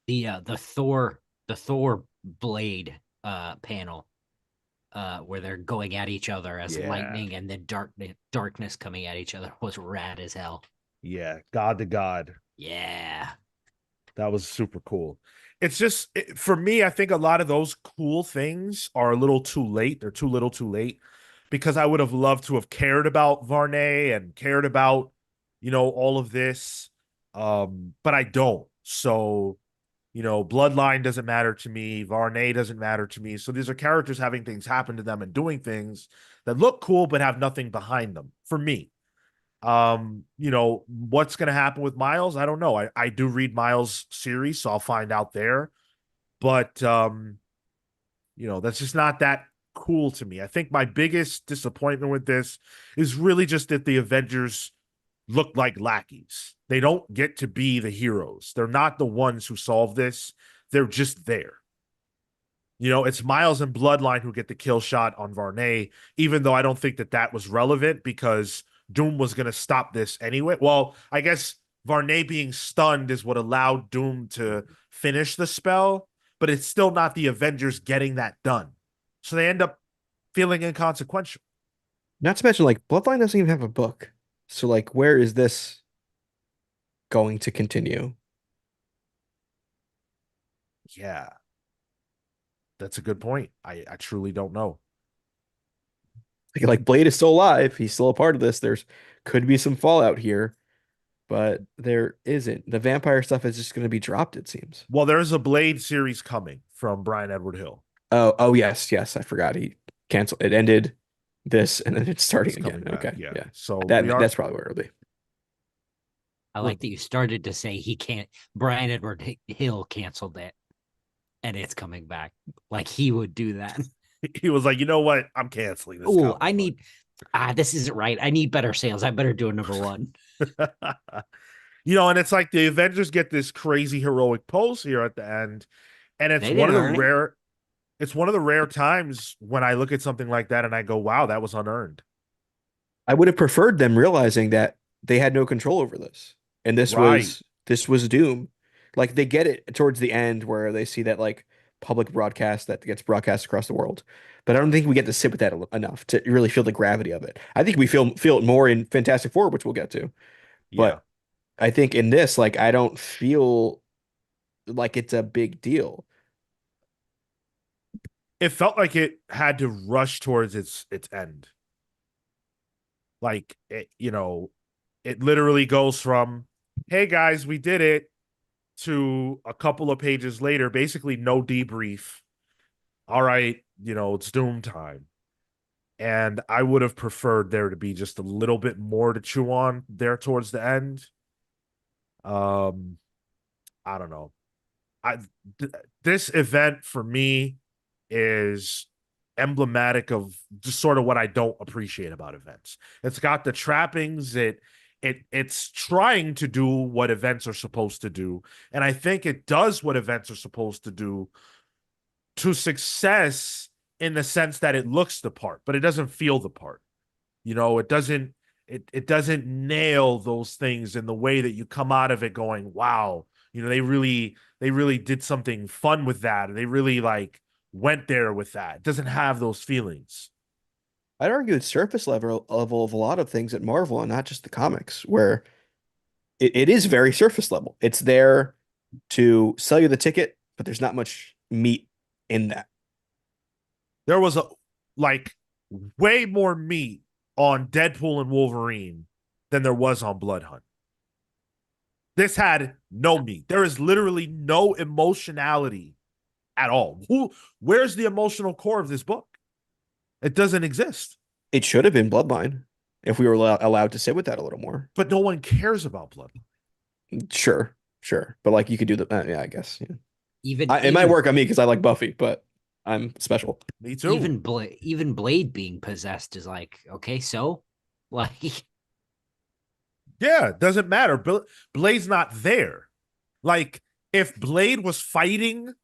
The Thor blade panel where they're going at each other as Yeah. lightning and then darkness coming at each other was rad as hell. Yeah. God to God. Yeah. That was super cool. It's just for me, I think a lot of those cool things are a little too late. They're too little too late because I would have loved to have cared about Varney and cared about, all of this. But I don't. So, Bloodline doesn't matter to me. Varney doesn't matter to me. So these are characters having things happen to them and doing things that look cool but have nothing behind them for me. What's going to happen with Miles? I don't know. I do read Miles series, so I'll find out there. But that's just not that cool to me. I think my biggest disappointment with this is really just that the Avengers look like lackeys. They don't get to be the heroes. They're not the ones who solve this. They're just there. It's Miles and Bloodline who get the kill shot on Varney, even though I don't think that was relevant because Doom was going to stop this anyway. Well, I guess Varney being stunned is what allowed Doom to finish the spell, but it's still not the Avengers getting that done. So they end up feeling inconsequential. Not to mention, like, Bloodline doesn't even have a book. So, like, where is this going to continue? Yeah, that's a good point. I truly don't know. Like, Blade is still alive. He's still a part of this. There's could be some fallout here, but there isn't. The vampire stuff is just going to be dropped, it seems. Well, there's a Blade series coming from Brian Edward Hill. Oh, yes, yes. I forgot. He canceled. It ended this, and then it's starting It's coming again. back. Okay, Yeah. yeah. So That's probably where it'll be. I we're like that you started to say he can't. Brian Edward Hill canceled it, and it's coming back. Like he would do that. he was like, you know what? I'm canceling this Oh, comic I book. need. This isn't right. I need better sales. I better do a number one. And it's like the Avengers get this crazy heroic pose here at the end, and They didn't earn it. it's one of the rare times when I look at something like that and I go, wow, that was unearned. I would have preferred them realizing that they had no control over this, and Right. this was Doom. Like they get it towards the end where they see that like public broadcast that gets broadcast across the world, but I don't think we get to sit with that enough to really feel the gravity of it. I think we feel it more in Fantastic Four, which we'll get to, Yeah. but I think in this, like I don't feel like it's a big deal. It felt like it had to rush towards its end. Like it literally goes from, hey guys, we did it, to a couple of pages later, basically no debrief. All right, it's Doom time. And I would have preferred there to be just a little bit more to chew on there towards the end. Um, I don't know. I this event for me is emblematic of just sort of what I don't appreciate about events. It's got the trappings. It's trying to do what events are supposed to do, and I think it does what events are supposed to do to success in the sense that it looks the part, but it doesn't feel the part. It doesn't nail those things in the way that you come out of it going, wow, they really did something fun with that. They really like went there with that. It doesn't have those feelings. I'd argue it's surface level of a lot of things at Marvel and not just the comics, where it is very surface level. It's there to sell you the ticket, but there's not much meat in that. There was a like way more meat on Deadpool and Wolverine than there was on Blood Hunt. This had no meat. There is literally no emotionality at all. Where's the emotional core of this book? It doesn't exist. It should have been Bloodline if we were allowed to sit with that a little more. But no one cares about Blood. Sure, sure. But like you could do the yeah, I guess. Yeah. It might Even work on me because I like Buffy, but I'm special. Me too. even Blade being possessed is like, okay, so like Yeah, it doesn't matter. Blade's not there. Like, if Blade was fighting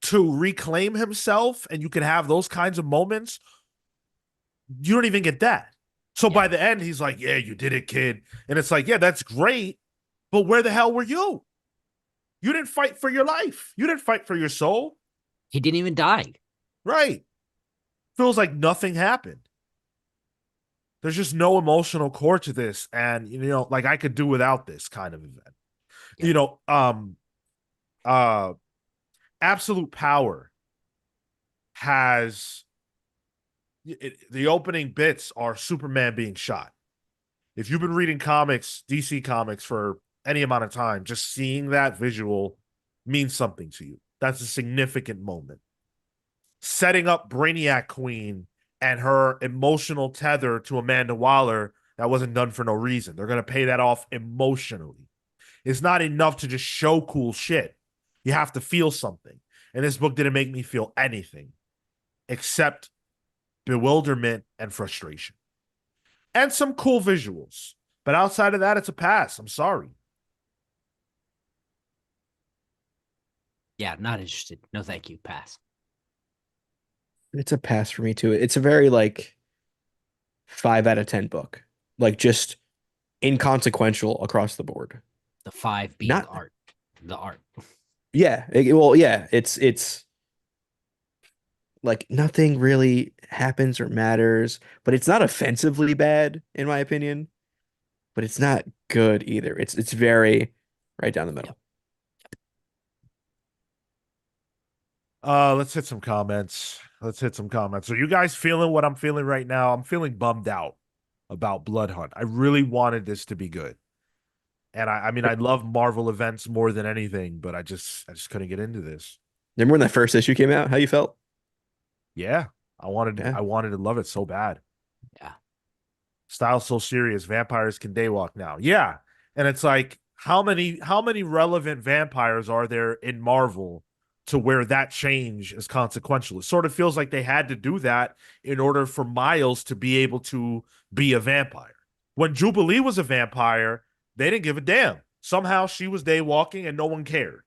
to reclaim himself and you could have those kinds of moments, you don't even get that. So by the end, he's like, yeah, you did it, kid. And it's like, yeah, that's great. But where the hell were you? You didn't fight for your life. You didn't fight for your soul. he didn't even die. Right. Feels like nothing happened. There's just no emotional core to this. And, like I could do without this kind of event. Uh, Absolute Power has the opening bits are Superman being shot. If you've been reading comics, DC comics for any amount of time, just seeing that visual means something to you. That's a significant moment. Setting up Brainiac Queen and her emotional tether to Amanda Waller, that wasn't done for no reason. They're going to pay that off emotionally. It's not enough to just show cool shit. You have to feel something. And this book didn't make me feel anything except bewilderment and frustration. And some cool visuals. But outside of that, it's a pass. I'm sorry. Yeah, not interested. No, thank you. Pass. It's a pass for me too. It's a very like 5 out of 10 book. Like just inconsequential across the board. The 5 being Not art. The art. Yeah. Well, yeah. It's like nothing really happens or matters, but it's not offensively bad in my opinion. But it's not good either. It's very right down the middle. Let's hit some comments. Are you guys feeling what I'm feeling right now? I'm feeling bummed out about Blood Hunt. I really wanted this to be good. And I mean, I love Marvel events more than anything, but I just couldn't get into this. Remember when that first issue came out? How you felt? Yeah. I Yeah. wanted to love it so bad. Yeah. Style so serious. Vampires can daywalk now. Yeah. And it's like, how many relevant vampires are there in Marvel to where that change is consequential? It sort of feels like they had to do that in order for Miles to be able to be a vampire. When Jubilee was a vampire, they didn't give a damn. Somehow she was daywalking and no one cared.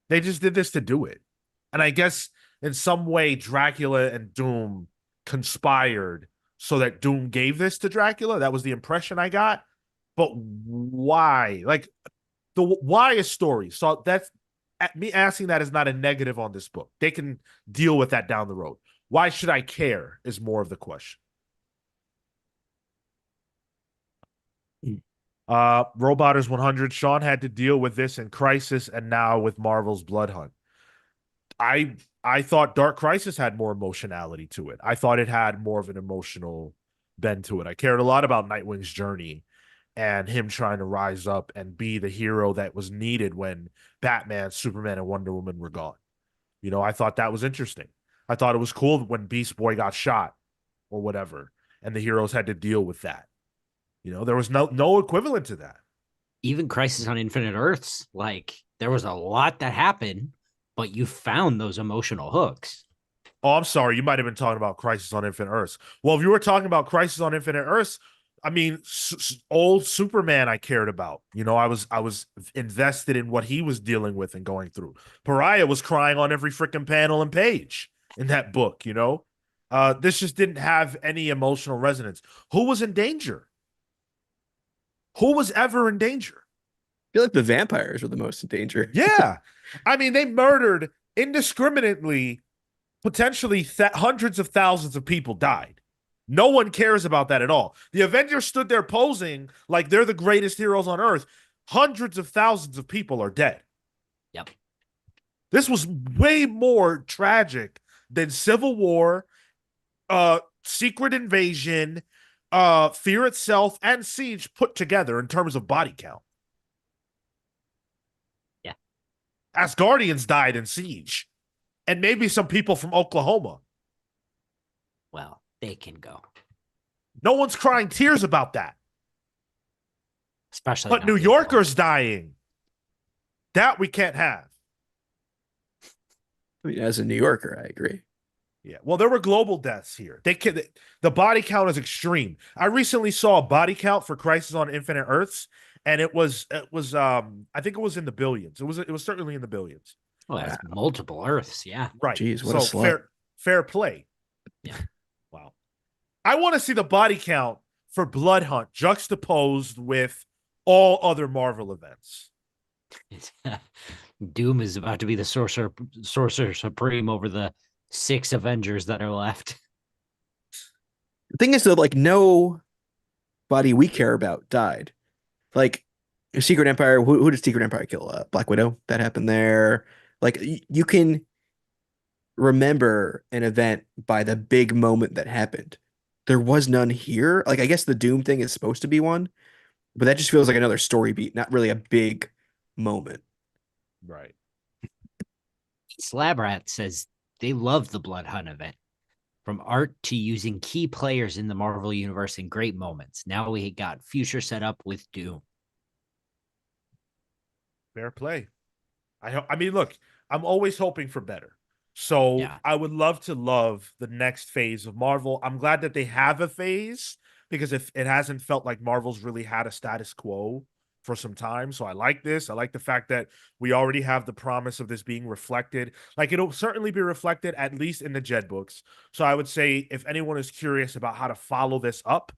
They just did this to do it. And I guess in some way, Dracula and Doom conspired so that Doom gave this to Dracula. That was the impression I got. But why? Like, the why is story. So that's me asking that is not a negative on this book. They can deal with that down the road. Why should I care is more of the question. Roboters 100. Sean had to deal with this in Crisis and now with Marvel's Blood Hunt. I thought Dark Crisis had more emotionality to it. I thought it had more of an emotional bend to it. I cared a lot about Nightwing's journey and him trying to rise up and be the hero that was needed when Batman, Superman, and Wonder Woman were gone. I thought that was interesting. I thought it was cool when Beast Boy got shot or whatever, and the heroes had to deal with that. There was no equivalent to that. Even Crisis on Infinite Earths, like there was a lot that happened, but you found those emotional hooks. Oh, I'm sorry. You might have been talking about Crisis on Infinite Earths. Well, if you were talking about Crisis on Infinite Earths, I mean, old Superman, I cared about. I was invested in what he was dealing with and going through. Pariah was crying on every freaking panel and page in that book. This just didn't have any emotional resonance. Who was in danger? Who was ever in danger? I feel like the vampires were the most in danger. Yeah, I mean, they murdered indiscriminately. Potentially hundreds of thousands of people died. No one cares about that at all. The Avengers stood there posing like they're the greatest heroes on earth. Hundreds of thousands of people are dead. Yep. This was way more tragic than Civil War, Secret Invasion, Fear Itself, and Siege put together in terms of body count. Yeah. Asgardians died in Siege, and maybe some people from Oklahoma. Well, they can go. No one's crying tears about that. Especially But New Yorkers dying, that we can't have. I mean, as a New Yorker, I agree. Yeah. Well, there were global deaths here. The body count is extreme. I recently saw a body count for Crisis on Infinite Earths, and it was I think it was in the billions. It was certainly in the billions. Well, that's multiple Earths. Yeah. Right. Jeez, what a slut. Fair play. Yeah. Wow. I want to see the body count for Blood Hunt juxtaposed with all other Marvel events. Doom is about to be the sorcerer supreme over the 6 Avengers that are left. The thing is, though, like nobody we care about died. Like Secret Empire, who did Secret Empire kill? Black Widow. That happened there. Like you can remember an event by the big moment that happened. There was none here. Like I guess the Doom thing is supposed to be one, but that just feels like another story beat, not really a big moment. Right. Slabrat says they love the Blood Hunt event. From art to using key players in the Marvel Universe in great moments. Now we got future set up with Doom. Fair play. I mean, look, I'm always hoping for better. So Yeah. I would love to love the next phase of Marvel. I'm glad that they have a phase because if it hasn't felt like Marvel's really had a status quo for some time. So I like this. I like the fact that we already have the promise of this being reflected. Like it'll certainly be reflected at least in the Jed books. So I would say if anyone is curious about how to follow this up,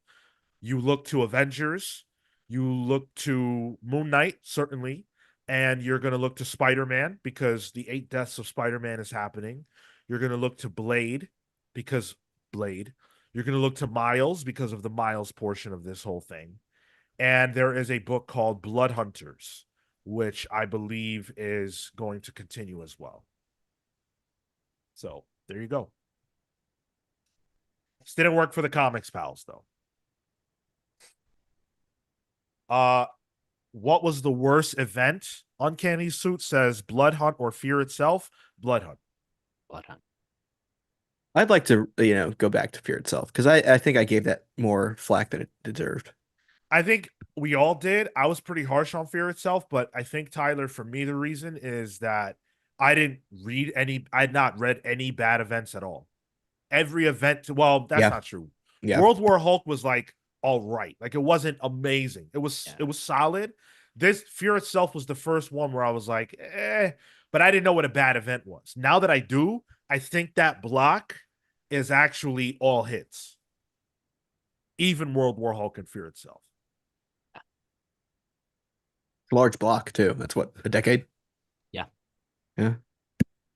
you look to Avengers, you look to Moon Knight, certainly, and you're going to look to Spider-Man because the 8 deaths of Spider-Man is happening. You're going to look to Blade because Blade. You're going to look to Miles because of the Miles portion of this whole thing. And there is a book called Blood Hunters, which I believe is going to continue as well. So there you go. This didn't work for the comics pals, though. What was the worst event? Uncanny Suit says Blood Hunt or Fear Itself. Blood Hunt. Blood Hunt. I'd like to, go back to Fear itself because I think I gave that more flack than it deserved. I think we all did. I was pretty harsh on Fear Itself, but I think, Tyler, for me, the reason is that I had not read any bad events at all. Every event, well, that's Yeah. not true. Yeah. World War Hulk was like all right. Like it wasn't amazing. It was solid. This Fear Itself was the first one where I was like, but I didn't know what a bad event was. Now that I do, I think that block is actually all hits. Even World War Hulk and Fear Itself. Large block too. That's what, a decade? Yeah. Yeah.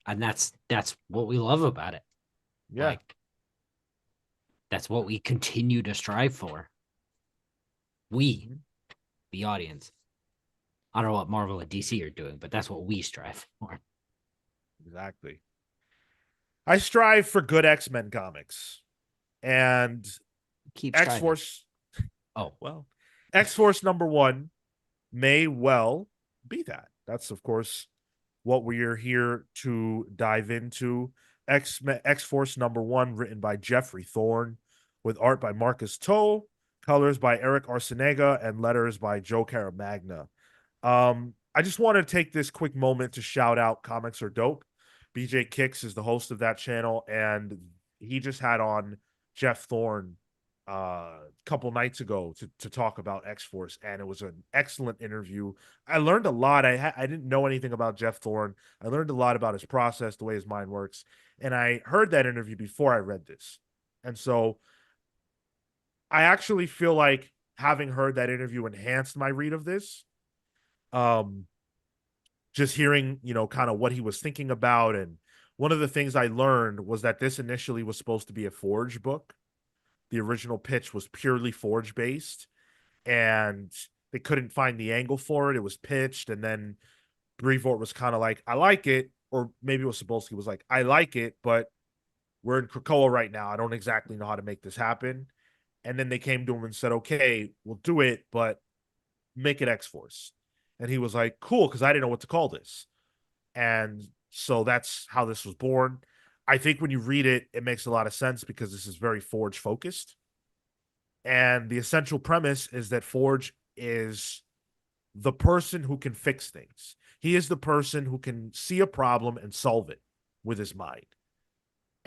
And that's what we love about it. Yeah. Like, that's what we continue to strive for. We, the audience. I don't know what Marvel and DC are doing, but that's what we strive for. Exactly. I strive for good X-Men comics. And Keep X-Force. Oh, well, X-Force #1 may well be that. That's, of course, what we are here to dive into. X-Force #1, written by Jeffrey Thorne, with art by Marcus Toe, colors by Eric Arciniega, and letters by Joe Caramagna. I just want to take this quick moment to shout out Comics Are Dope. BJ Kicks is the host of that channel, and he just had on Jeff Thorne a couple nights ago to talk about X Force, and it was an excellent interview. I learned a lot. I didn't know anything about Jeff Thorne. I learned a lot about his process, the way his mind works, and I heard that interview before I read this, and so I actually feel like having heard that interview enhanced my read of this. Um, just hearing, kind of what he was thinking about. And one of the things I learned was that this initially was supposed to be a Forge book. The original pitch was purely Forge based, and they couldn't find the angle for it. It was pitched, and then Brevoort was kind of like, I like it. Or maybe it was Sapolsky was like, I like it, but we're in Krakoa right now. I don't exactly know how to make this happen. And then they came to him and said, okay, we'll do it, but make it X Force. And he was like, cool, because I didn't know what to call this. And so that's how this was born. I think when you read it, it makes a lot of sense because this is very Forge focused. And the essential premise is that Forge is the person who can fix things. He is the person who can see a problem and solve it with his mind.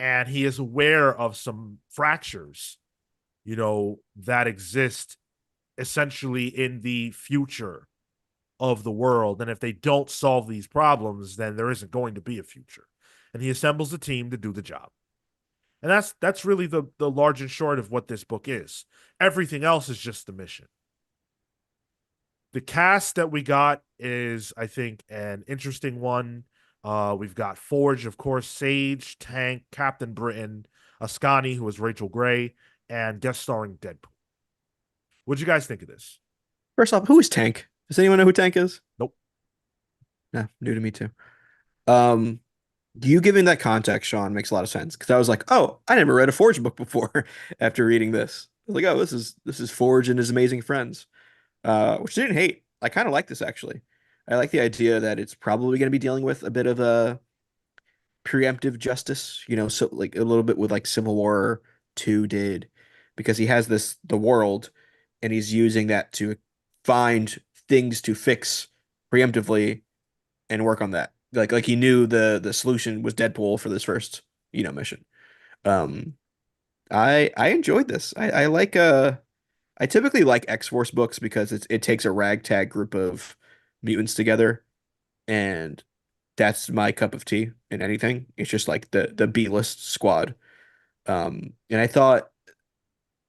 And he is aware of some fractures, that exist essentially in the future of the world. And if they don't solve these problems, then there isn't going to be a future. And he assembles a team to do the job. And that's really the large and short of what this book is. Everything else is just the mission. The cast that we got is, I think, an interesting one. We've got Forge, of course, Sage, Tank, Captain Britain, Ascani, who is Rachel Gray, and guest starring Deadpool. What'd you guys think of this? First off, who is Tank? Does anyone know who Tank is? Nope. Yeah, new to me too. Um, you giving that context, Sean, makes a lot of sense because I was like, oh, I never read a Forge book before after reading this. I was like, oh, this is Forge and his amazing friends. Which I didn't hate. I kind of like this actually. I like the idea that it's probably going to be dealing with a bit of a preemptive justice, so like a little bit with like Civil War 2 did, because he has the world and he's using that to find things to fix preemptively and work on that. Like he knew the solution was Deadpool for this first, mission. Um I enjoyed this. I like I typically like X-Force books because it takes a ragtag group of mutants together, and that's my cup of tea in anything. It's just like the B-list squad. And I thought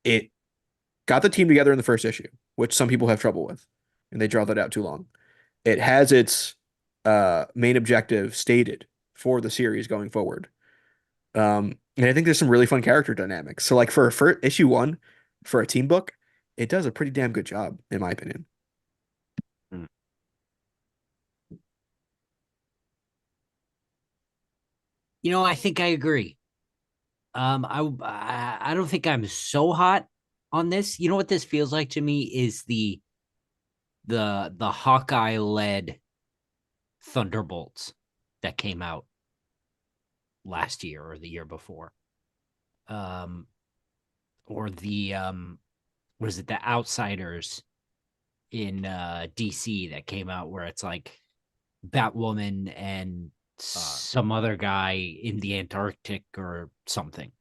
it got the team together in the first issue, which some people have trouble with, and they draw that out too long. It has its main objective stated for the series going forward. And I think there's some really fun character dynamics. So like for issue one, for a team book, it does a pretty damn good job, in my opinion. Mm. I think I agree. I don't think I'm so hot on this. You know what this feels like to me is the Hawkeye led Thunderbolts that came out last year or the year before. Or the what is it, the Outsiders in DC that came out where it's like Batwoman and some other guy in the Antarctic or something.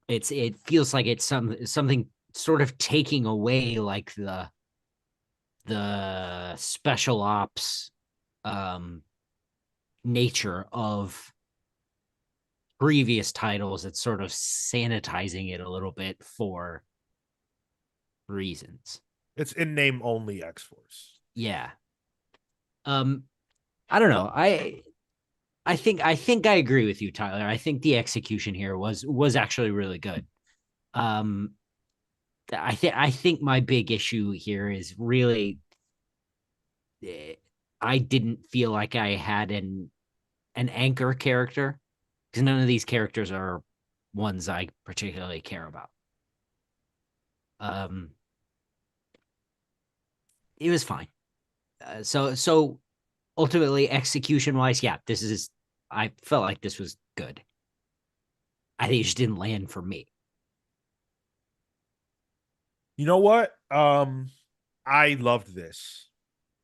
It feels like it's something sort of taking away like the special ops um nature of previous titles. It's sort of sanitizing it a little bit for reasons. It's in name only X Force. Yeah. Um, I don't know. I think I agree with you, Tyler. I think the execution here was actually really good. Um, I think my big issue here is really I didn't feel like I had an anchor character because none of these characters are ones I particularly care about. Um, it was fine. So ultimately, execution wise, yeah, this is. I felt like this was good. I think it just didn't land for me. You know what? I loved this.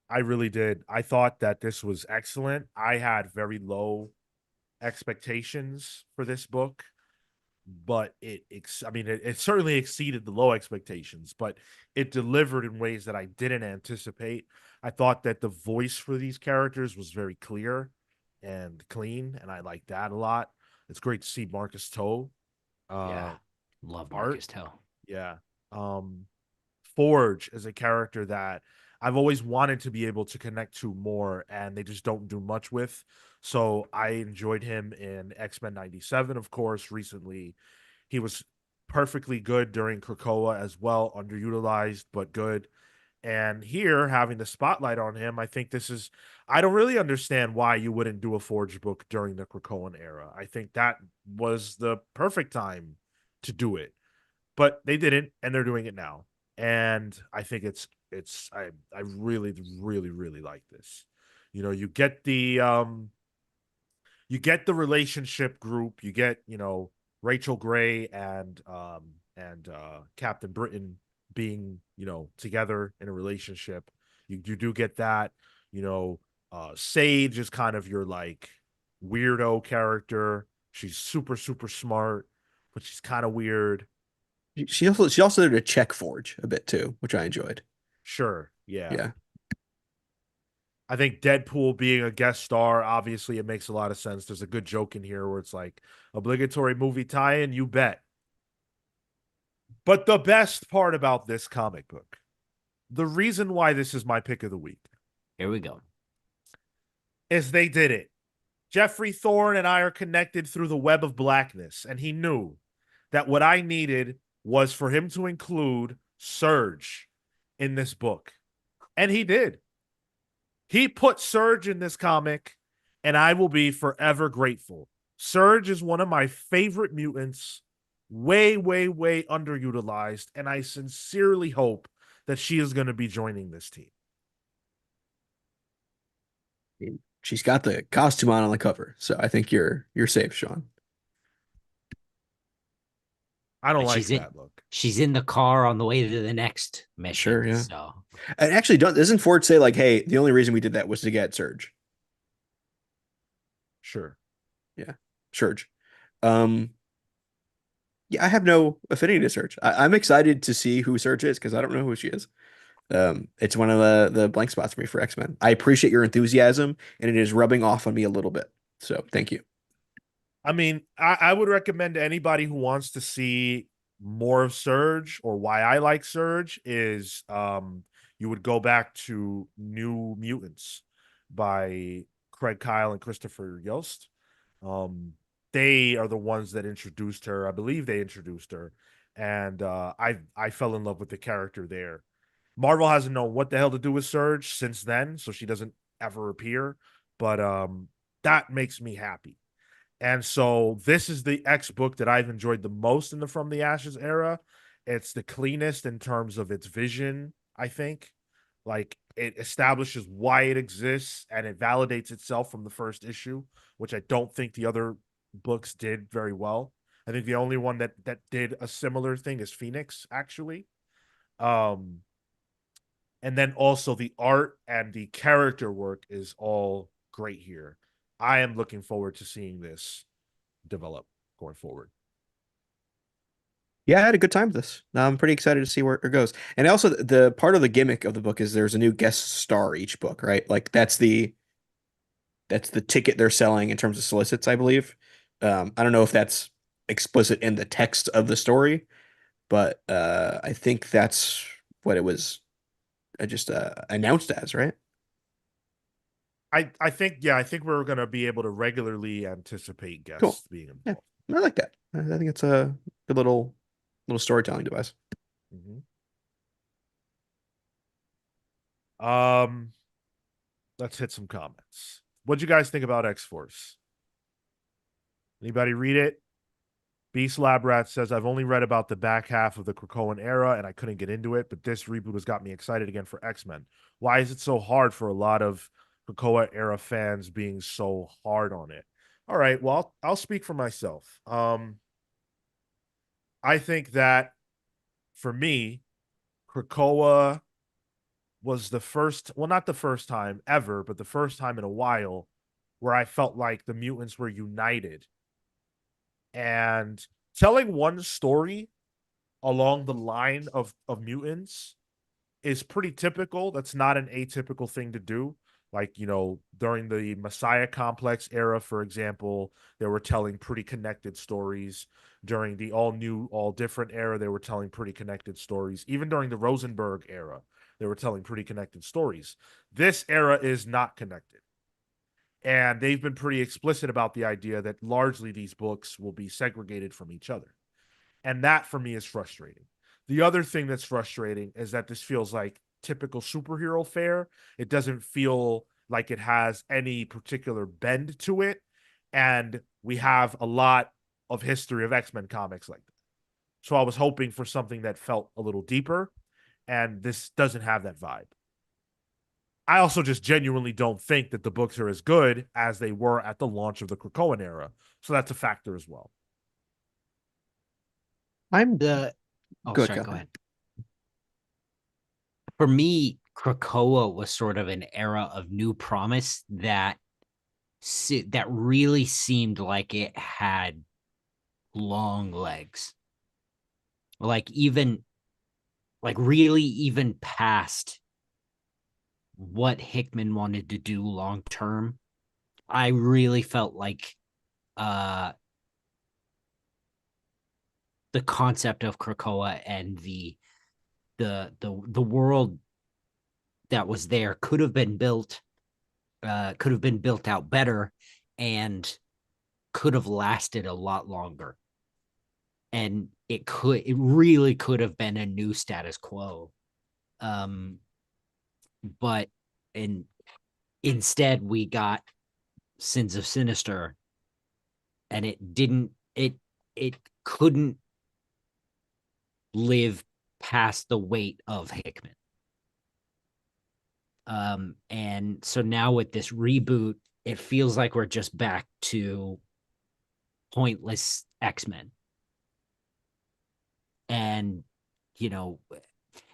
I really did. I thought that this was excellent. I had very low expectations for this book, but I mean, it certainly exceeded the low expectations, but it delivered in ways that I didn't anticipate. I thought that the voice for these characters was very clear and clean, and I like that a lot. It's great to see Marcus Toe uh Yeah. Love art. Marcus Tell. Yeah. Um Forge is a character that I've always wanted to be able to connect to more, and they just don't do much with. So I enjoyed him in X-Men 97, of course, recently. He was perfectly good during Krakoa as well, underutilized, but good. And here, having the spotlight on him, I think this is. I don't really understand why you wouldn't do a Forge book during the Krakoan era. I think that was the perfect time to do it, but they didn't, and they're doing it now. And I think I really really like this. You know, you get the relationship group, you get, Rachel Gray and Captain Britain being, together in a relationship. You do get that, you know, Sage is kind of your like weirdo character. She's super super smart, but she's kind of weird. She also did a check Forge a bit too, which I enjoyed. Sure. Yeah. Yeah. I think Deadpool being a guest star, obviously, it makes a lot of sense. There's a good joke in here where it's like obligatory movie tie in, you bet. But the best part about this comic book, the reason why this is my pick of the week, Here we go. is they did it. Jeffrey Thorne and I are connected through the web of blackness, and he knew that what I needed was for him to include Surge in this book. And he did. He put Surge in this comic, and I will be forever grateful. Surge is one of my favorite mutants, way, way, way underutilized, and I sincerely hope that she is going to be joining this team. She's got the costume on the cover, so I think you're safe, Sean. I don't And like that look. she's in the car on the way to the next mission. Sure, yeah. So And actually, doesn't Ford say like, "Hey, the only reason we did that was to get Surge"? Sure. Yeah, Surge. Um, yeah, I have no affinity to Surge. I'm excited to see who Surge is because I don't know who she is. It's one of the blank spots for me for X-Men. I appreciate your enthusiasm, and it is rubbing off on me a little bit. So thank you. I mean, I would recommend to anybody who wants to see more of Surge, or why I like Surge, is you would go back to New Mutants by Craig Kyle and Christopher Yost. Um, they are the ones that introduced her. I believe they introduced her, and I fell in love with the character there. Marvel hasn't known what the hell to do with Surge since then, so she doesn't ever appear. But that makes me happy. And so this is the X book that I've enjoyed the most in the From the Ashes era. It's the cleanest in terms of its vision, I think. Like, it establishes why it exists and it validates itself from the first issue, which I don't think the other books did very well. I think the only one that did a similar thing is Phoenix, actually. Um, and then also the art and the character work is all great here. I am looking forward to seeing this develop going forward. Yeah, I had a good time with this. I'm pretty excited to see where it goes. And also, the part of the gimmick of the book is there's a new guest star each book, right? Like that's the ticket they're selling in terms of solicits, I believe. I don't know if that's explicit in the text of the story, but I think that's what it was just announced as, right? I think, yeah, I think we're going to be able to regularly anticipate Cool. guests being Yeah, involved. I like that. I think it's a good little storytelling device. Mhm. Um, let's hit some comments. What'd you guys think about X Force? Anybody read it? Beast Lab Rat says, I've only read about the back half of the Krakoan era and I couldn't get into it, but this reboot has got me excited again for X-Men. Why is it so hard for a lot of Krakoa era fans being so hard on it? All right, well, I'll speak for myself. I think that for me, Krakoa was the first, well, not the first time ever, but the first time in a while where I felt like the mutants were united. And telling one story along the line of mutants is pretty typical. That's not an atypical thing to do. Like, during the Messiah Complex era, for example, they were telling pretty connected stories. During the all new, all different era, they were telling pretty connected stories. Even during the Rosenberg era, they were telling pretty connected stories. This era is not connected. And they've been pretty explicit about the idea that largely these books will be segregated from each other. And that for me is frustrating. The other thing that's frustrating is that this feels like typical superhero fare. It doesn't feel like it has any particular bend to it. And we have a lot of history of X-Men comics like that. So I was hoping for something that felt a little deeper, and this doesn't have that vibe. I also just genuinely don't think that the books are as good as they were at the launch of the Krakoan era. So that's a factor as well. I'm The Oh, good. sorry, Go go ahead. ahead. For me, Krakoa was sort of an era of new promise that really seemed like it had long legs. Like even like really even past what Hickman wanted to do long term. I really felt like uh the concept of Krakoa and the world that was there could have been built out better and could have lasted a lot longer. And it really could have been a new status quo. Um, but in instead we got Sins of Sinister, and it couldn't live past the weight of Hickman. And so now with this reboot, it feels like we're just back to pointless X-Men. And, you know,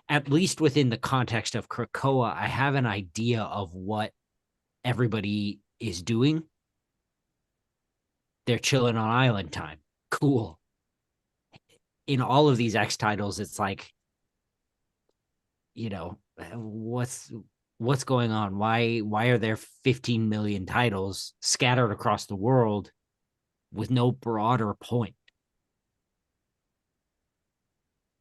at least within the context of Krakoa, I have an idea of what everybody is doing. They're chilling on island time. Cool. In all of these X titles, it's like, what's going on? Why are there 15 million titles scattered across the world with no broader point?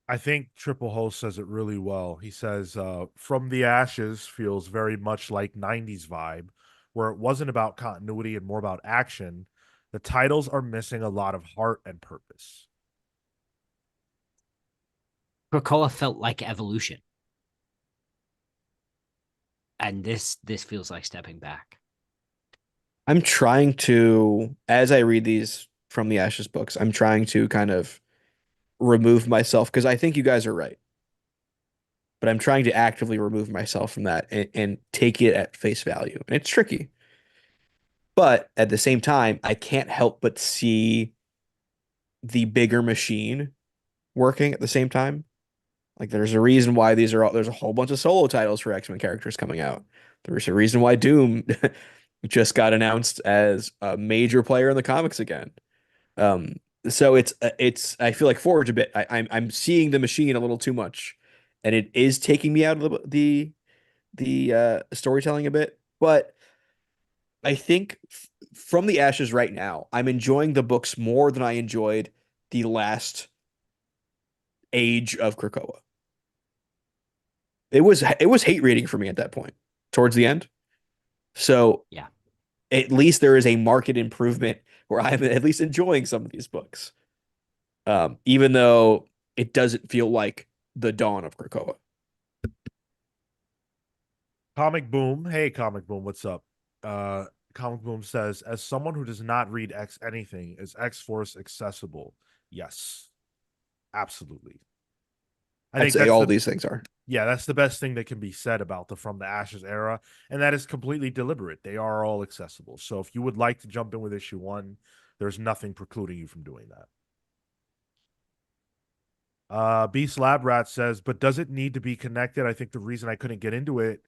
I think Triple Host says it really well. He says, From the Ashes feels very much like 90s vibe, where it wasn't about continuity and more about action. The titles are missing a lot of heart and purpose. Krakoa felt like evolution, and this feels like stepping back. I'm trying to, as I read these from the Ashes books, I'm trying to kind of remove myself because I think you guys are right, but I'm trying to actively remove myself from that and take it at face value. And it's tricky. But at the same time, I can't help but see the bigger machine working at the same time. Like there's a reason why there's a whole bunch of solo titles for X-Men characters coming out. There's a reason why Doom just got announced as a major player in the comics again. Um, so it's I feel like Forge a bit. I'm seeing the machine a little too much, and it is taking me out of the storytelling a bit. But I think from the Ashes right now, I'm enjoying the books more than I enjoyed the last age of Krakoa. It was hate reading for me at that point, towards the end. So Yeah. at least there is a market improvement where I'm at least enjoying some of these books. Even though it doesn't feel like the dawn of Krakoa. Comic Boom. Hey, Comic Boom, what's up? Uh, Comic Boom says, as someone who does not read X anything, is X Force accessible? Yes, absolutely. I I'd think say that's all the these things are. Yeah, that's the best thing that can be said about the From the Ashes era, and that is completely deliberate. They are all accessible. So if you would like to jump in with issue 1, there's nothing precluding you from doing that. Beast Lab Rat says, but does it need to be connected? I think the reason I couldn't get into it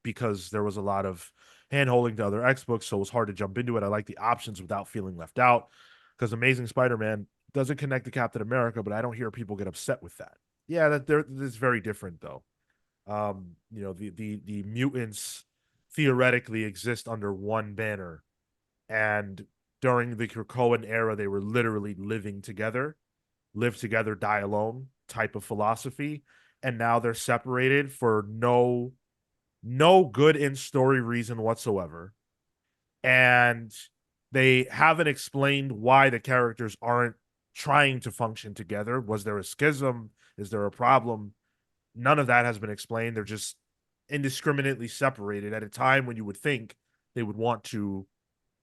because there was a lot of hand holding to other X books, so it was hard to jump into it. I like the options without feeling left out because Amazing Spider-Man doesn't connect to Captain America, but I don't hear people get upset with that. Yeah, that's very different though. The mutants theoretically exist under one banner, and during the Krakoan era, they were literally living together, live together, die alone type of philosophy, and now they're separated for no good in story reason whatsoever. And they haven't explained why the characters aren't trying to function together. Was there a schism? Is there a problem? None of that has been explained. They're just indiscriminately separated at a time when you would think they would want to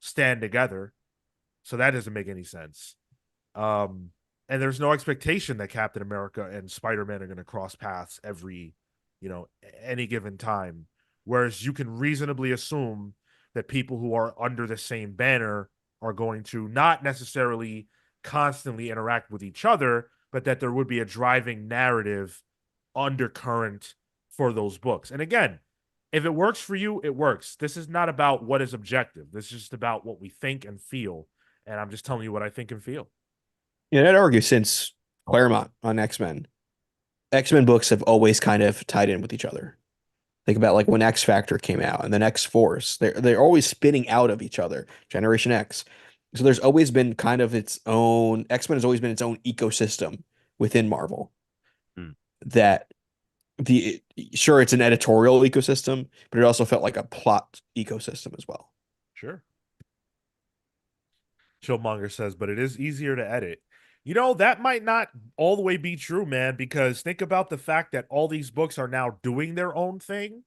stand together. So that doesn't make any sense. Um, and there's no expectation that Captain America and Spider-Man are going to cross paths every, any given time. Whereas you can reasonably assume that people who are under the same banner are going to not necessarily constantly interact with each other, but that there would be a driving narrative undercurrent for those books. And again, if it works for you, it works. This is not about what is objective. This is just about what we think and feel. And I'm just telling you what I think and feel. Yeah, I'd argue since Claremont on X-Men, X-Men books have always kind of tied in with each other. Think about like when X Factor came out and then X Force. They're always spinning out of each other. Generation X. So there's always been kind of its own X-Men has always been its own ecosystem within Marvel. Hmm. That the sure it's an editorial ecosystem, but it also felt like a plot ecosystem as well. Sure. Chillmonger says, but it is easier to edit. That might not all the way be true, man, because think about the fact that all these books are now doing their own thing.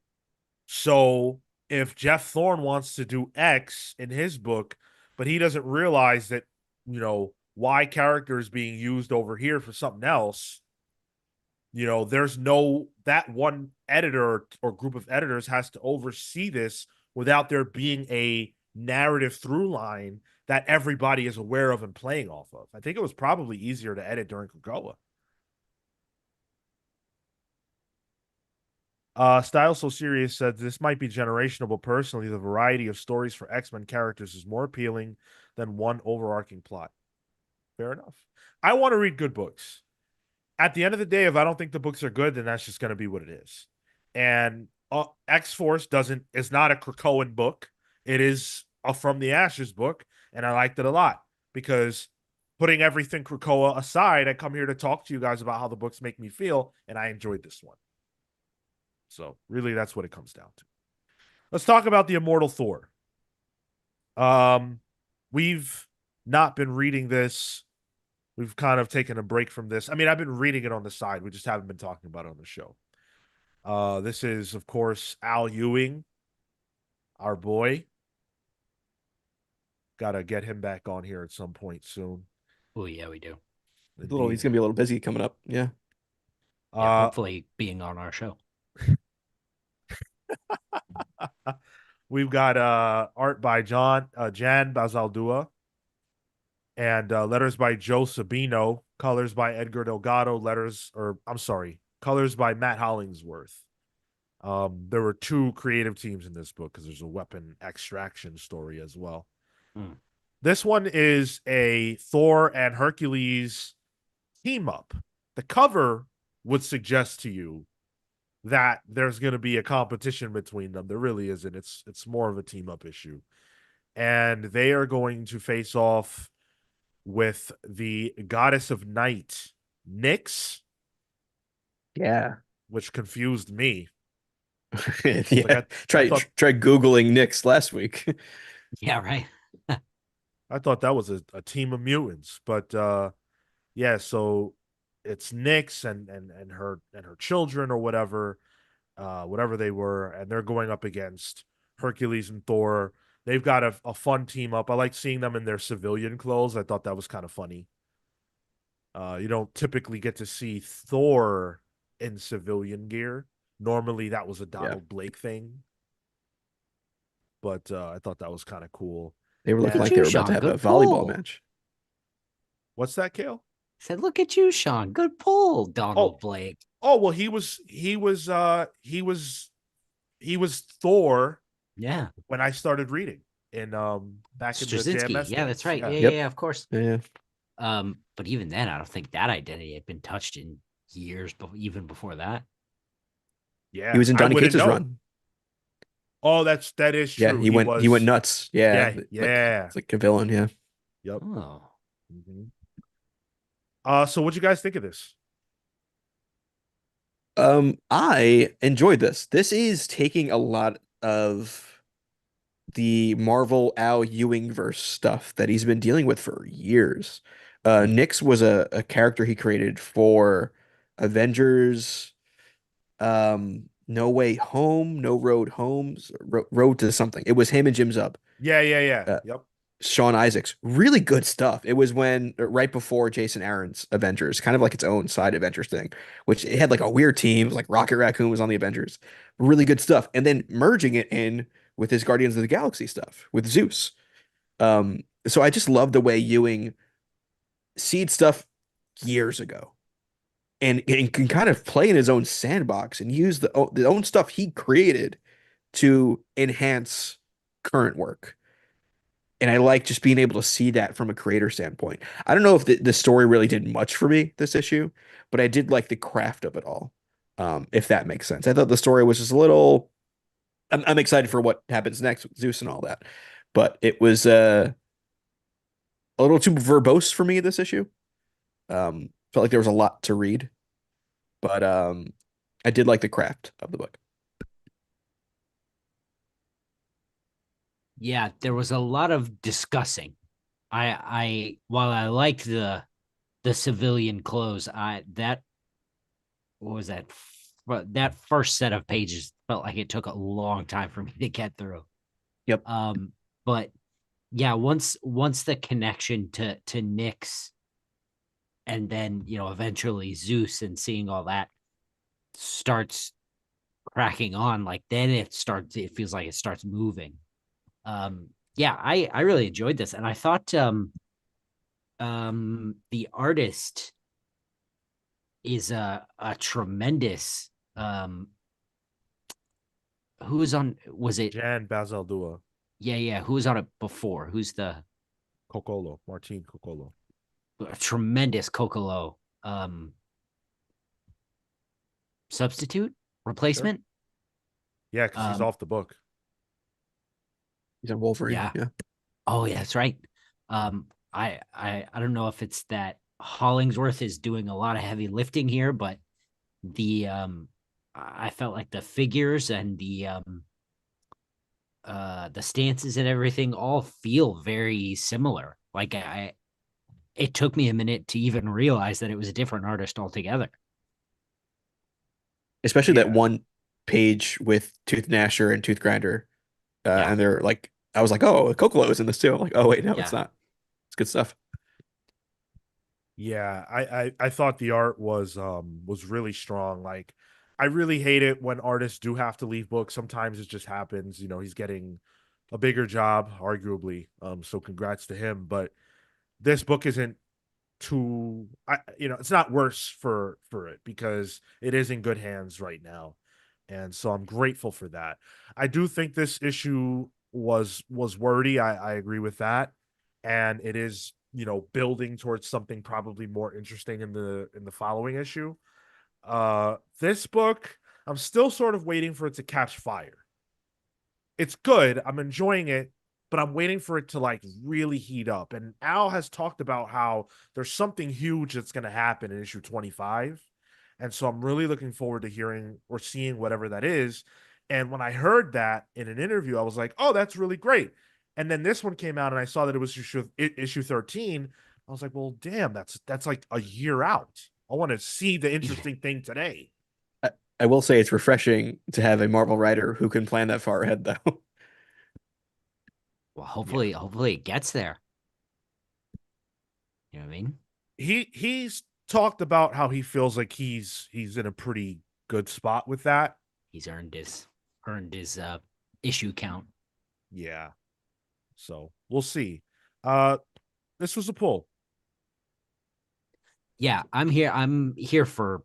So if Jeff Thorne wants to do X in his book, but he doesn't realize that, Y character is being used over here for something else, there's no, that one editor or group of editors has to oversee this without there being a narrative through line that everybody is aware of and playing off of. I think it was probably easier to edit during Krakoa. Style So Serious said this might be generational, but personally, the variety of stories for X-Men characters is more appealing than one overarching plot. Fair enough. I want to read good books. At the end of the day, if I don't think the books are good, then that's just going to be what it is. And X-Force is not a Krakoan book. It is a From the Ashes book, and I liked it a lot because putting everything Krakoa aside, I come here to talk to you guys about how the books make me feel, and I enjoyed this one. So really, that's what it comes down to. Let's talk about the Immortal Thor. We've not been reading this. We've kind of taken a break from this. I mean, I've been reading it on the side. We just haven't been talking about it on the show. This is, of course, Al Ewing, our boy. Gotta get him back on here at some point soon. Oh yeah, we do. He's gonna be a little busy coming up. Yeah. Yeah, hopefully being on our show. We've got art by Jan Bazaldua and letters by Joe Sabino, colors by Edgar Delgado, colors by Matt Hollingsworth. There were two creative teams in this book because there's a weapon extraction story as well. Hmm. This one is a Thor and Hercules team up. The cover would suggest to you that there's going to be a competition between them. There really isn't. It's more of a team up issue. And they are going to face off with the goddess of night, Nyx. Yeah. Which confused me. Yeah. Like try Googling Nyx last week. Yeah, right. I thought that was a team of mutants, but yeah, so it's Nyx and her children or whatever they were, and they're going up against Hercules and Thor. They've got a fun team up. I like seeing them in their civilian clothes. I thought that was kind of funny. You don't typically get to see Thor in civilian gear. Normally, that was a Donald Blake thing, but I thought that was kind of cool. They were looking Look like at they you, were about to Sean. have a Good volleyball pull. match. What's that, Cale? Said, "Look at you, Sean. Good pull, Oh, Donald Blake." oh well, he was Thor Yeah, when I started reading in back in the Straczynski. JMS Yeah, that's days. right. Yeah. Yeah, yeah, Yep. yeah. Of course. Yeah. But even then, I don't think that identity had been touched in years, but even before that. He Yeah. was in I Donny wouldn't Cates's know. run. Oh, that is Yeah, true. he went nuts. Yeah, Yeah, like yeah. it's like a villain. Yeah. Yep. Oh, Mhm. So what'd you guys think of this? I enjoyed this. This is taking a lot of the Marvel Al Ewing verse stuff that he's been dealing with for years. Nyx was a character he created for Avengers, No Way Home, No Road Homes, Road to something. It was him and Jim Zub. Yeah, yeah, yeah. Uh, Yep. Sean Isaacs, really good stuff. It was when right before Jason Aaron's Avengers, kind of like its own side Avengers thing, which it had like a weird team. It was like Rocket Raccoon was on the Avengers, really good stuff, and then merging it in with his Guardians of the Galaxy stuff with Zeus. So I just love the way Ewing seed stuff years ago and can kind of play in his own sandbox and use the own stuff he created to enhance current work. And I like just being able to see that from a creator standpoint. I don't know if the story really did much for me this issue, but I did like the craft of it all. If that makes sense. I thought the story was just a little. I'm excited for what happens next with Zeus and all that, but it was a little too verbose for me this issue. Felt like there was a lot to read, but I did like the craft of the book. yeah. There was a lot of discussing. While I liked the civilian clothes, I that what was that? That first set of pages felt like it took a long time for me to get through. Yep. But yeah, once the connection to Nyx and then eventually Zeus and seeing all that starts cracking on, like then it feels like it starts moving. Yeah, I really enjoyed this, and I thought the artist is a tremendous who was on was it Jan Bazaldua, yeah, who was on it before, who's the Cocolo, Martin Cocolo. tremendous Kokolo substitute Sure. replacement. Yeah, because he's um off the book. He's on Wolverine. yeah, Yeah. oh yeah, that's right. I don't know if it's that Hollingsworth is doing a lot of heavy lifting here, but the I felt like the figures and the stances and everything all feel very similar. Like it took me a minute to even realize that it was a different artist altogether. Especially that Yeah. one page with Tooth Gnasher and Tooth Grinder. Yeah, And they're like, I was like, oh, Kokolo is in this too. I'm like, oh wait, no, it's yeah, not. It's good stuff. Yeah, I thought the art was really strong. Like I really hate it when artists do have to leave books. Sometimes it just happens. He's getting a bigger job, arguably. So congrats to him. But this book isn't too it's not worse for it because it is in good hands right now. And so I'm grateful for that. I do think this issue was wordy. I agree with that. And it is, building towards something probably more interesting in the following issue. This book, I'm still sort of waiting for it to catch fire. It's good. I'm enjoying it, but I'm waiting for it to like really heat up. And Al has talked about how there's something huge that's going to happen in issue 25. And so I'm really looking forward to hearing or seeing whatever that is. And when I heard that in an interview, I was like, oh, that's really great. And then this one came out and I saw that it was issue 13. I was like, well, damn, that's like a year out. I want to see the interesting thing today. I, I will say it's refreshing to have a Marvel writer who can plan that far ahead, though. well, Yeah. hopefully it gets there. You know what I mean? He's talked about how he feels like he's in a pretty good spot with that. He's earned his issue count. Yeah. So we'll see. Uh this was a pull. Yeah, I'm here for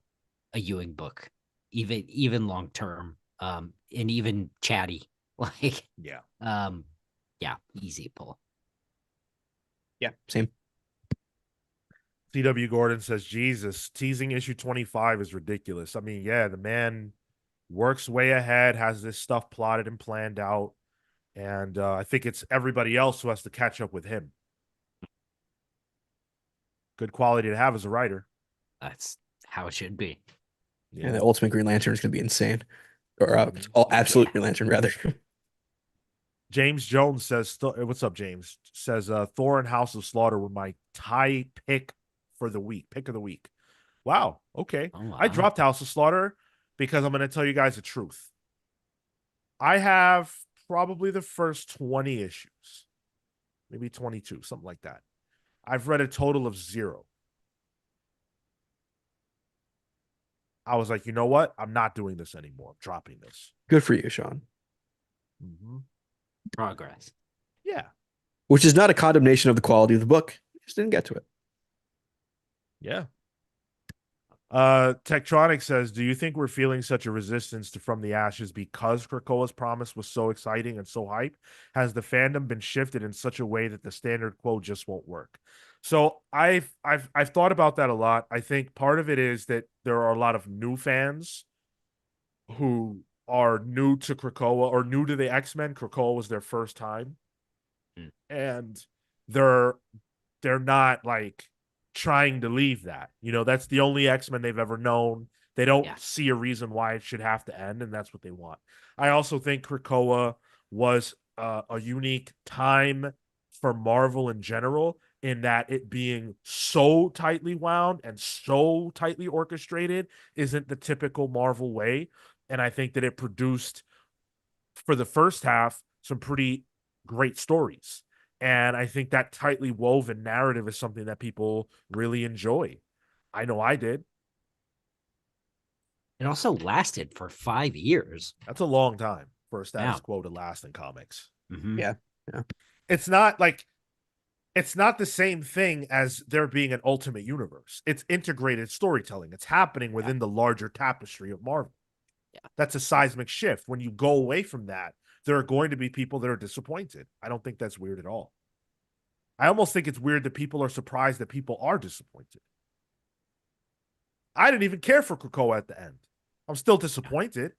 a Ewing book, even long term, and even chatty. Like, Yeah. um, yeah, easy pull. Yeah, same. CW Gordon says, Jesus, teasing issue 25 is ridiculous. I mean, yeah, the man works way ahead, has this stuff plotted and planned out. And I think it's everybody else who has to catch up with him. Good quality to have as a writer. That's how it should be. And Yeah. the Ultimate Green Lantern is going to be insane. Or all Absolute Yeah. Green Lantern, rather. James Jones says, what's up, James? Says, Thor and House of Slaughter were my tie pick for the week, pick of the week. Wow. Okay. Oh I wow. dropped House of Slaughter because I'm going to tell you guys the truth. I have probably the first 20 issues, maybe 22, something like that. I've read a total of 0. I was like, you know what? I'm not doing this anymore. I'm dropping this. Good for you, Sean. Mm-hmm. Progress. Yeah. Which is not a condemnation of the quality of the book. You just didn't get to it. Yeah. Tektronic says, do you think we're feeling such a resistance to From the Ashes because Krakoa's promise was so exciting and so hype? Has the fandom been shifted in such a way that the standard quo just won't work? So I've thought about that a lot. I think part of it is that there are a lot of new fans who are new to Krakoa or new to the X-Men. Krakoa was their first time. Mm. And they're not like trying to leave that. You know, that's the only X-Men they've ever known. They don't Yeah. see a reason why it should have to end, and that's what they want. I also think Krakoa was a unique time for Marvel in general, in that it being so tightly wound and so tightly orchestrated isn't the typical Marvel way. And I think that it produced, for the first half, some pretty great stories. And I think that tightly woven narrative is something that people really enjoy. I know I did. It also lasted for 5 years. That's a long time for a Yeah. status quo to last in comics. Mm-hmm. Yeah. Yeah. It's not like it's not the same thing as there being an ultimate universe. It's integrated storytelling. It's happening within the larger tapestry of Marvel. Yeah. That's a seismic shift. When you go away from that, there are going to be people that are disappointed. I don't think that's weird at all. I almost think it's weird that people are surprised that people are disappointed. I didn't even care for Krakoa at the end. I'm still disappointed.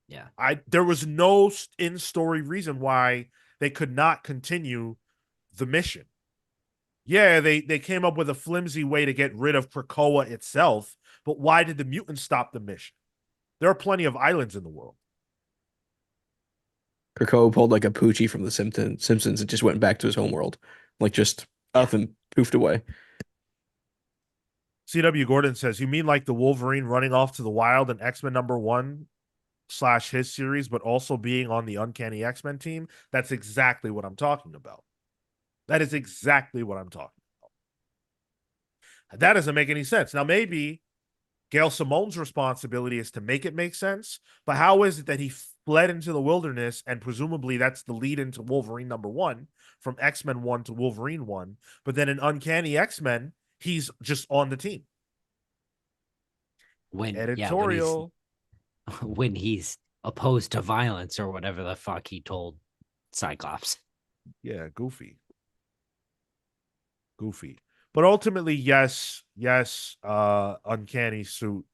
Yeah. There was no in-story reason why they could not continue the mission. Yeah, they came up with a flimsy way to get rid of Krakoa itself, but why did the mutants stop the mission? There are plenty of islands in the world. Krakoa pulled like a Poochie from the Simpsons and just went back to his homeworld. Like just up and poofed away. CW Gordon says, you mean like the Wolverine running off to the wild in X-Men #1 / his series, but also being on the Uncanny X-Men team? That's exactly what I'm talking about. That is exactly what I'm talking about. That doesn't make any sense. Now, maybe Gail Simone's responsibility is to make it make sense, but how is it that he fled into the wilderness, and presumably that's the lead into Wolverine #1, from X-Men 1 to Wolverine 1, but then in Uncanny X-Men, he's just on the team. When Editorial. when he's opposed to violence or whatever the fuck he told Cyclops. Yeah, goofy. But ultimately, yes, Uncanny Suit.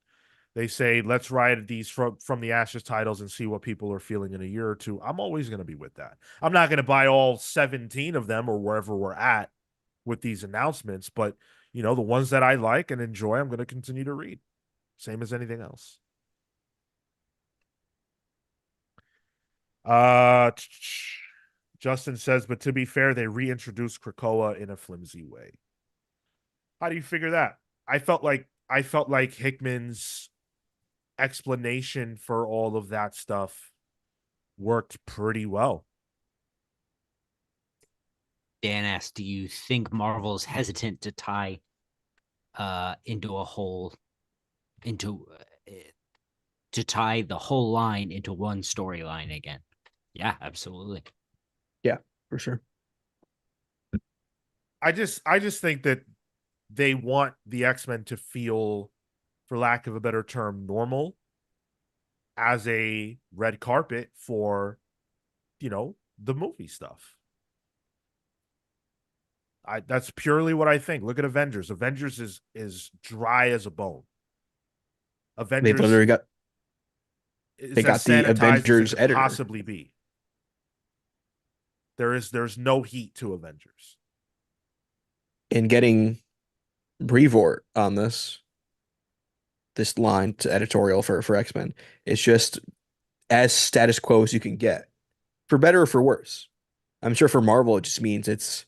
They say, let's ride these from the Ashes titles and see what people are feeling in a year or two. I'm always going to be with that. I'm not going to buy all 17 of them or wherever we're at with these announcements, but the ones that I like and enjoy, I'm going to continue to read. Same as anything else. Justin says, but to be fair, they reintroduced Krakoa in a flimsy way. How do you figure that? I felt like Hickman's explanation for all of that stuff worked pretty well. Dan asked, do you think Marvel's hesitant to tie into a whole into to tie the whole line into one storyline again? Yeah, absolutely. Yeah, for sure. I just think that they want the X-Men to feel, for lack of a better term, normal as a red carpet for, the movie stuff. That's purely what I think. Look at Avengers. Avengers is dry as a bone. They've Avengers literally got is they as got the sanitized as it Avengers could editor. possibly be. There's no heat to Avengers. And getting Brevoort on this line to editorial for X-Men is just as status quo as you can get, for better or for worse. I'm sure for Marvel it just means it's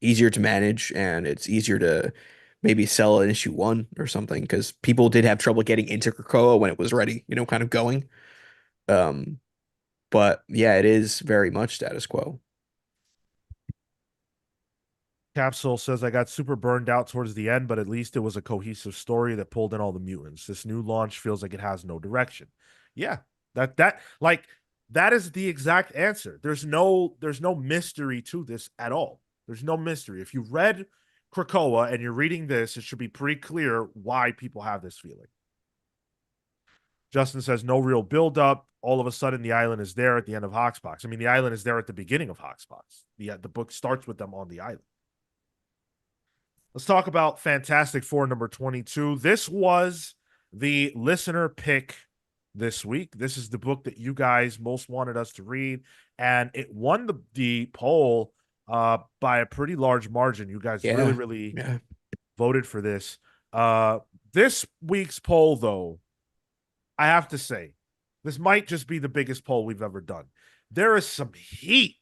easier to manage and it's easier to maybe sell an issue one or something because people did have trouble getting into Krakoa when it was ready, kind of going. Um, but yeah, it is very much status quo. Capsule says I got super burned out towards the end, but at least it was a cohesive story that pulled in all the mutants. This new launch feels like it has no direction. Yeah, that is the exact answer. There's no mystery to this at all. There's no mystery. If you read Krakoa and you're reading this, it should be pretty clear why people have this feeling. Justin says no real build up. All of a sudden, the island is there at the end of Hoxpox. I mean, the island is there at the beginning of Hoxpox. The book starts with them on the island. Let's talk about Fantastic Four number 22. This was the listener pick this week. This is the book that you guys most wanted us to read, and it won the poll by a pretty large margin. You guys really, Yeah. really Yeah. voted for this. This week's poll, though, I have to say, this might just be the biggest poll we've ever done. There is some heat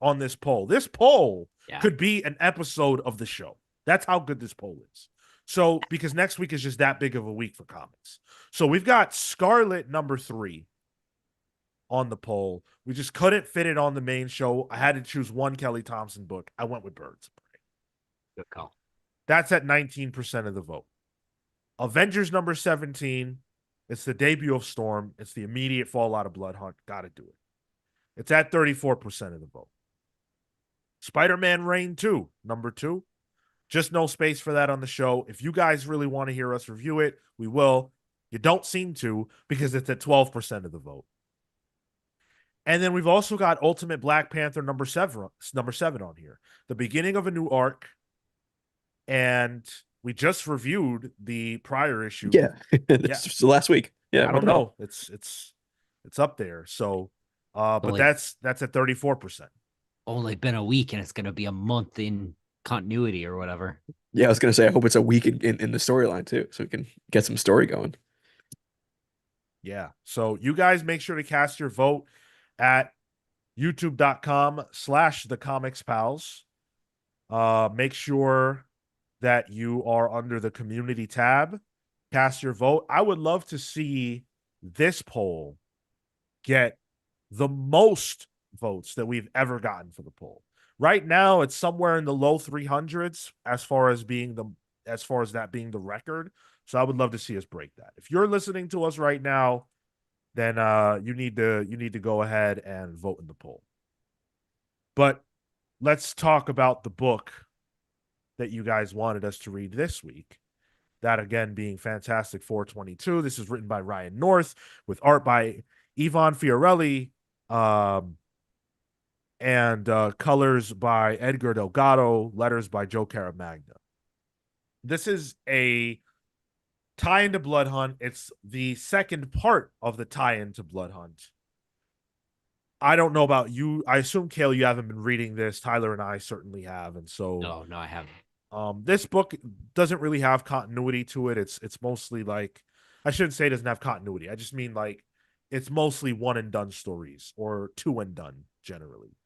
on this poll. This poll could be an episode of the show. That's how good this poll is. So, because next week is just that big of a week for comics. So, we've got Scarlet number 3 on the poll. We just couldn't fit it on the main show. I had to choose one Kelly Thompson book. I went with Birds of Prey. Good call. That's at 19% of the vote. Avengers number 17. It's the debut of Storm. It's the immediate fallout of Blood Hunt. Got to do it. It's at 34% of the vote. Spider-Man Reign 2, number 2. Just no space for that on the show. If you guys really want to hear us review it, we will. You don't seem to because it's at 12% of the vote. And then we've also got Ultimate Black Panther number 7 on here. The beginning of a new arc. And we just reviewed the prior issue. Yeah. This was last week. Yeah. I don't know. It's up there. So but that's at 34%. Only been a week and it's gonna be a month in continuity or whatever. Yeah, I was gonna say I hope it's a week in the storyline too, so we can get some story going. Yeah. So you guys make sure to cast your vote at youtube.com/thecomicspals. Make sure that you are under the community tab. Cast your vote. I would love to see this poll get the most votes that we've ever gotten for the poll. Right now, it's somewhere in the low 300s as far as that being the record. So I would love to see us break that. If you're listening to us right now, then you need to go ahead and vote in the poll. But let's talk about the book that you guys wanted us to read this week. That again being Fantastic Four 22. This is written by Ryan North with art by Ivan Fiorelli, and colors by Edgar Delgado, letters by Joe Caramagna. This is a tie into Blood Hunt. It's the second part of the tie into Blood Hunt. I don't know about you. I assume, Cale, you haven't been reading this. Tyler and I certainly have. And so No, I haven't. This book doesn't really have continuity to it. It's mostly like, I shouldn't say it doesn't have continuity. I just mean like it's mostly one and done stories or two and done generally.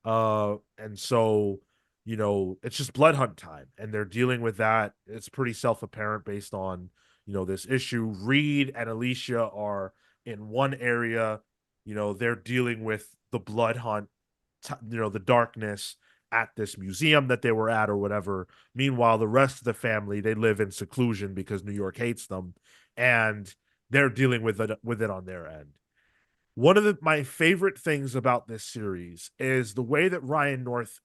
And so, it's just Blood Hunt time and they're dealing with that. It's pretty self-apparent based on, this issue. Reed and Alicia are in one area, they're dealing with the Blood Hunt, the darkness at this museum that they were at or whatever. Meanwhile, the rest of the family, they live in seclusion because New York hates them and they're dealing with it on their end. One of my favorite things about this series is the way that Ryan North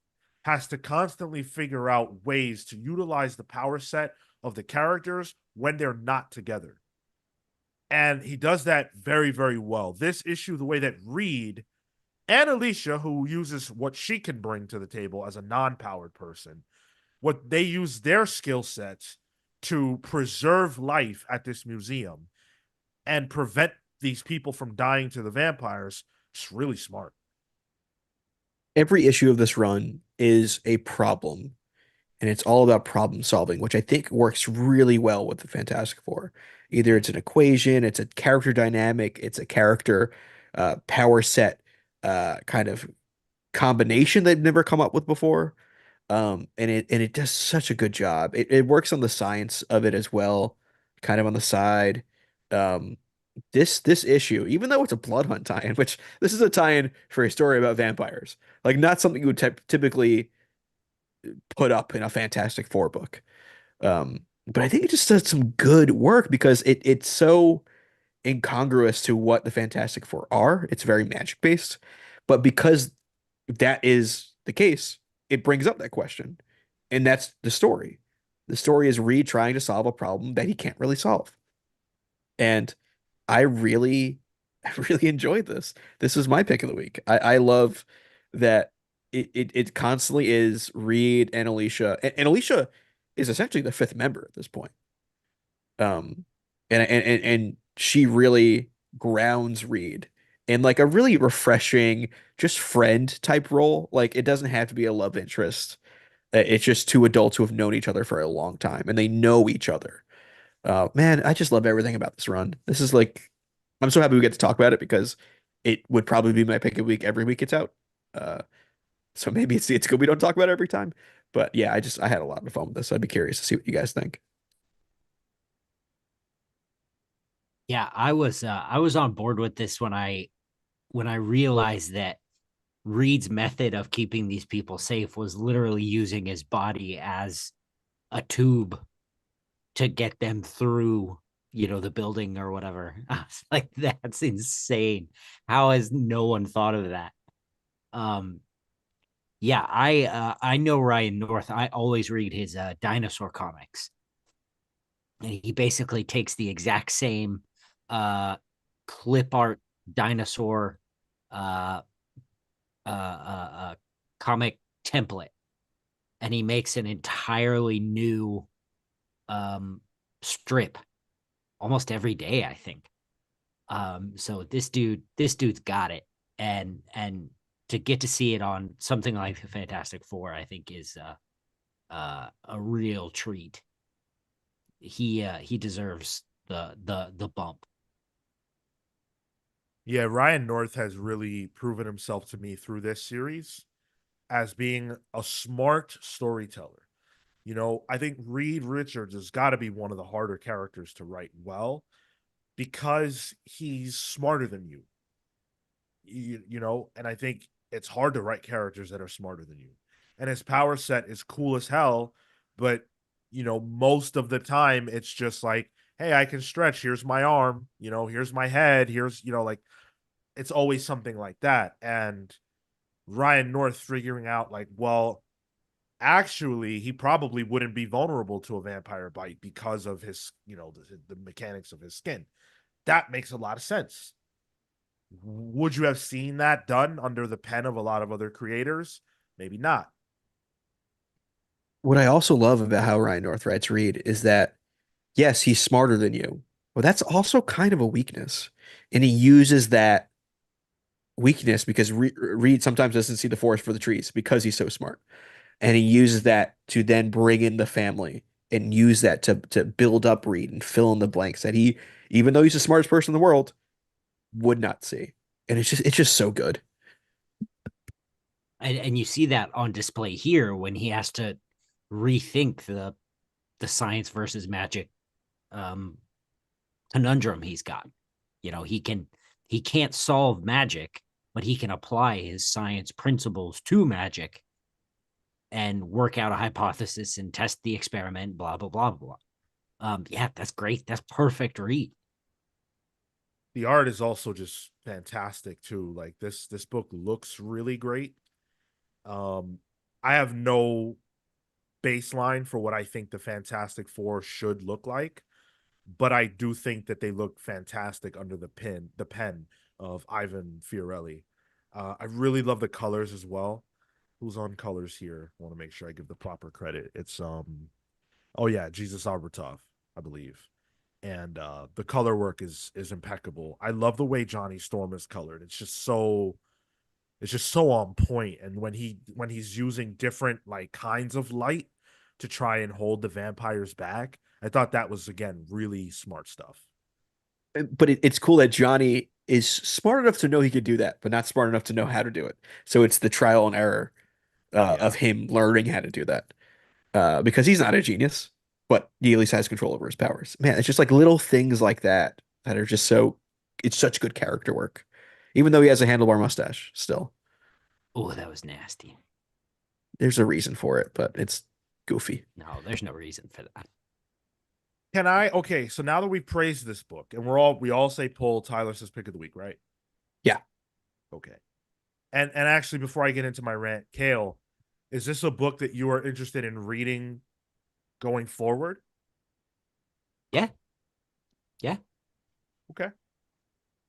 has to constantly figure out ways to utilize the power set of the characters when they're not together. And he does that very, very well. This issue, the way that Reed and Alicia, who uses what she can bring to the table as a non-powered person, what they use their skill sets to preserve life at this museum and prevent these people from dying to the vampires, it's really smart. Every issue of this run is a problem, and it's all about problem solving, which I think works really well with the Fantastic Four. Either it's an equation, it's a character dynamic, it's a character power set kind of combination they've never come up with before. And it does such a good job. It works on the science of it as well, kind of on the side. Um, this issue, even though it's a blood hunt tie-in, which this is a tie-in for a story about vampires, like not something you would typically put up in a Fantastic Four book. But I think it just does some good work because it's so incongruous to what the Fantastic Four are. It's very magic based, but because that is the case, it brings up that question, and that's the story. The story is Reed trying to solve a problem that he can't really solve, and I really, I really enjoyed this. This is my pick of the week. I love that it constantly is Reed and Alicia, and Alicia is essentially the fifth member at this point. Um, and she really grounds Reed in like a really refreshing, just friend type role. Like it doesn't have to be a love interest. It's just two adults who have known each other for a long time and they know each other. Man, I just love everything about this run. This is like, I'm so happy we get to talk about it because it would probably be my pick of the week every week it's out. Uh, so maybe it's good we don't talk about it every time. But yeah, I had a lot of fun with this. I'd be curious to see what you guys think. Yeah, I was on board with this when I realized that Reed's method of keeping these people safe was literally using his body as a tube to get them through, the building or whatever. I was like, that's insane. How has no one thought of that? Um, yeah, I know Ryan North. I always read his dinosaur comics. And he basically takes the exact same uh clip art dinosaur uh comic template, and he makes an entirely new um strip almost every day, I think. So this dude's got it, and to get to see it on something like the Fantastic Four, I think is a real treat. He deserves the bump. Yeah, Ryan North has really proven himself to me through this series as being a smart storyteller. I think Reed Richards has got to be one of the harder characters to write well because he's smarter than you. And I think it's hard to write characters that are smarter than you. And his power set is cool as hell, but most of the time it's just like, hey, I can stretch. Here's my arm, here's my head, here's, like it's always something like that. And Ryan North figuring out like, well, actually, he probably wouldn't be vulnerable to a vampire bite because of his, the mechanics of his skin. That makes a lot of sense. Would you have seen that done under the pen of a lot of other creators? Maybe not. What I also love about how Ryan North writes Reed is that yes, he's smarter than you, but that's also kind of a weakness. And he uses that weakness because Reed sometimes doesn't see the forest for the trees because he's so smart. And he uses that to then bring in the family and use that to build up Reed and fill in the blanks that he, even though he's the smartest person in the world, would not see. And it's just so good. And you see that on display here when he has to rethink the science versus magic um conundrum he's got. He can't solve magic, but he can apply his science principles to magic and work out a hypothesis and test the experiment, blah blah blah blah. Yeah, that's great. That's perfect read. The art is also just fantastic too. Like this book looks really great. Um I have no baseline for what I think the Fantastic Four should look like, but I do think that they look fantastic under the pen of Ivan Fiorelli. I really love the colors as well. Who's on colors here? I want to make sure I give the proper credit. It's oh yeah, Jesus Albertov, I believe. And the color work is impeccable. I love the way Johnny Storm is colored. It's just so on point. And when he's using different like kinds of light to try and hold the vampires back, I thought that was again really smart stuff. But it's cool that Johnny is smart enough to know he could do that, but not smart enough to know how to do it. So it's the trial and error of Yeah. him learning how to do that. Because he's not a genius, but he at least has control over his powers. Man, it's just like little things like that that are just so, it's such good character work. Even though he has a handlebar mustache, still, Oh, that was nasty. there's a reason for it, but it's goofy. No, there's no reason for that. Can I? Okay, so now that we've praised this book, and we all say pull Tyler says pick of the week, right? Yeah. Okay. And actually, before I get into my rant, Cale, is this a book that you are interested in reading going forward? Yeah. Yeah. Okay.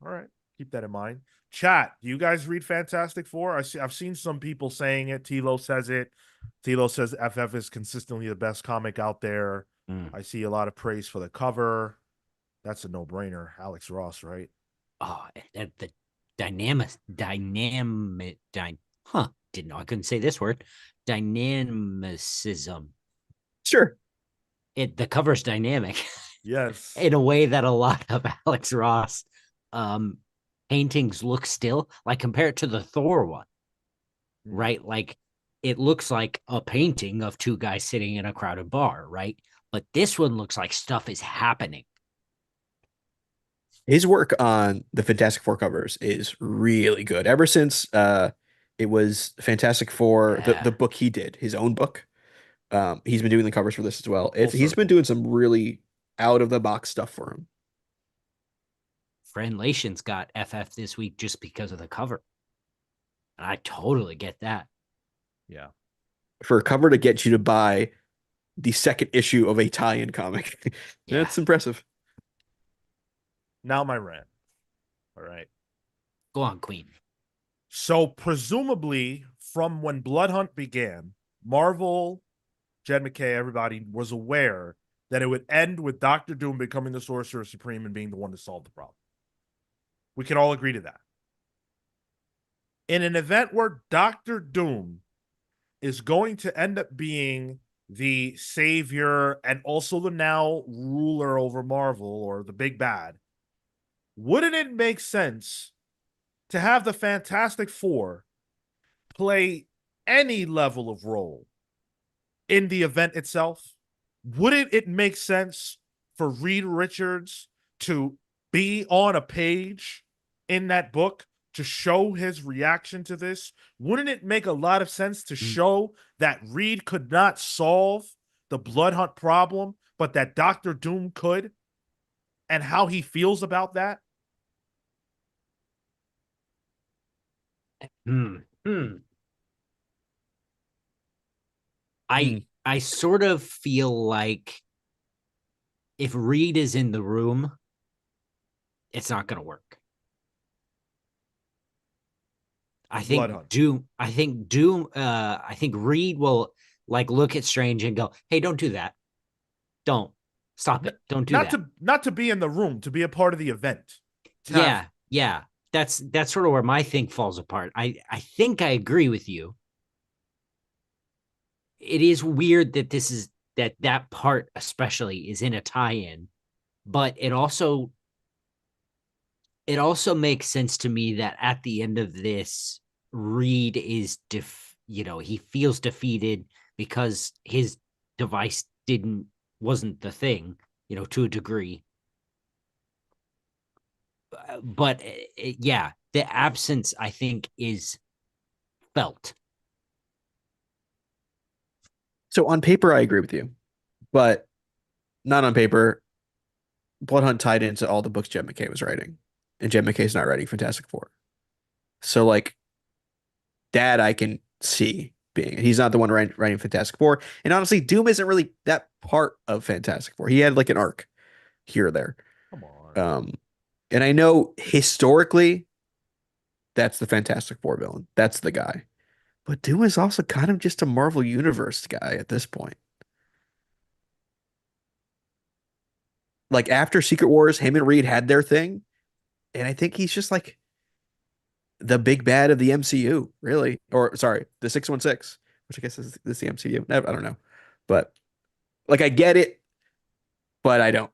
All right. Keep that in mind. Chat, do you guys read Fantastic Four? I've seen some people saying it. Tilo says it. Tilo says FF is consistently the best comic out there. Mm. I see a lot of praise for the cover. That's a no-brainer. Alex Ross, right? Oh, and the dynamic, didn't know I couldn't say this word. Dynamicism. Sure. The cover's dynamic Yes. in a way that a lot of Alex Ross um paintings look still. Like compare it to the Thor one, right? Like it looks like a painting of two guys sitting in a crowded bar, right? But this one looks like stuff is happening. His work on the Fantastic Four covers is really good. Ever since it was Fantastic Four, the Yeah. book he did, his own book. He's been doing the covers for this as well. Full He's been circle. doing some really out of the box stuff for him. Friend Lation's got FF this week just because of the cover. And I totally get that. Yeah. For a cover to get you to buy the second issue of a tie-in comic. Yeah. That's impressive. Now my rant. All right. Go on, Queen. So presumably from when Blood Hunt began, Marvel, Jed McKay, everybody was aware that it would end with Doctor Doom becoming the Sorcerer Supreme and being the one to solve the problem. We can all agree to that. In an event where Doctor Doom is going to end up being the savior and also the now ruler over Marvel or the big bad, wouldn't it make sense to have the Fantastic Four play any level of role in the event itself? Wouldn't it make sense for Reed Richards to be on a page in that book to show his reaction to this? Wouldn't it make a lot of sense to show that Reed could not solve the Blood Hunt problem, but that Doctor Doom could, and how he feels about that? Hmm. Hmm. Hmm. I sort of feel like if Reed is in the room, it's not going to work. I Blood think Hunt. Doom. I think Reed will like look at Strange and go, "Hey, don't do that. Don't stop it. Don't do Not that." to be in the room, to be a part of the event. To have Yeah, yeah. That's sort of where my thing falls apart. I think I agree with you. It is weird that that part especially is in a tie-in, but it also makes sense to me that at the end of this, Reed is he feels defeated because his device wasn't the thing, to a degree. But yeah, the absence I think is felt. So on paper, I agree with you, but not on paper. Blood Hunt tied into all the books Jed McKay was writing, and Jed McKay's not writing Fantastic Four. So like that I can see. being. He's not the one writing Fantastic Four. And honestly, Doom isn't really that part of Fantastic Four. He had like an arc here or there. Come on. And I know historically that's the Fantastic Four villain. That's the guy. But Doom is also kind of just a Marvel Universe guy at this point. Like after Secret Wars, him and Reed had their thing, and I think he's just like the big bad of the MCU, really. Or sorry, the 616, which I guess is the MCU. I don't know. But like I get it, but I don't.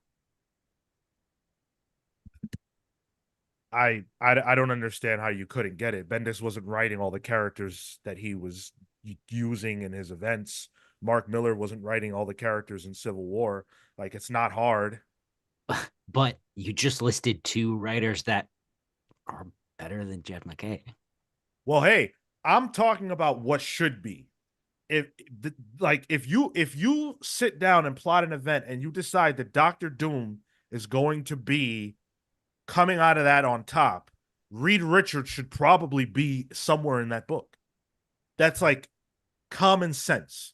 I don't understand how you couldn't get it. Bendis wasn't writing all the characters that he was using in his events. Mark Miller wasn't writing all the characters in Civil War. Like, it's not hard. But you just listed two writers that are better than Jeff McKay. Well, hey, I'm talking about what should be. If if you sit down and plot an event and you decide that Doctor Doom is going to be coming out of that on top, Reed Richards should probably be somewhere in that book. That's like common sense.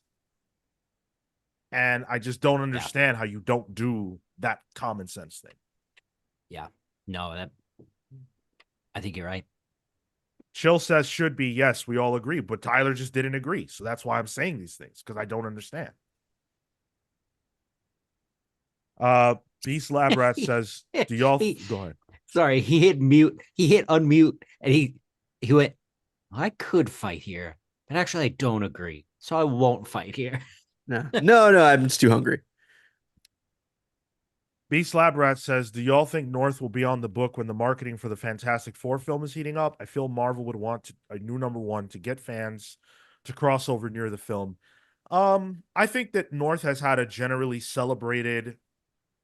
And I just don't understand how you don't do that common sense thing. Yeah. No, I think you're right. Chill says should be, yes, we all agree, but Tyler just didn't agree. So that's why I'm saying these things, because I don't understand. Beast Lab Rat says, do y'all go ahead? Sorry, he hit mute. He hit unmute and he went, I could fight here, but actually I don't agree. So I won't fight here. No, I'm just too hungry. Beast Lab Rat says, do y'all think North will be on the book when the marketing for the Fantastic Four film is heating up? I feel Marvel would want a new #1 to get fans to cross over near the film. I think that North has had a generally celebrated,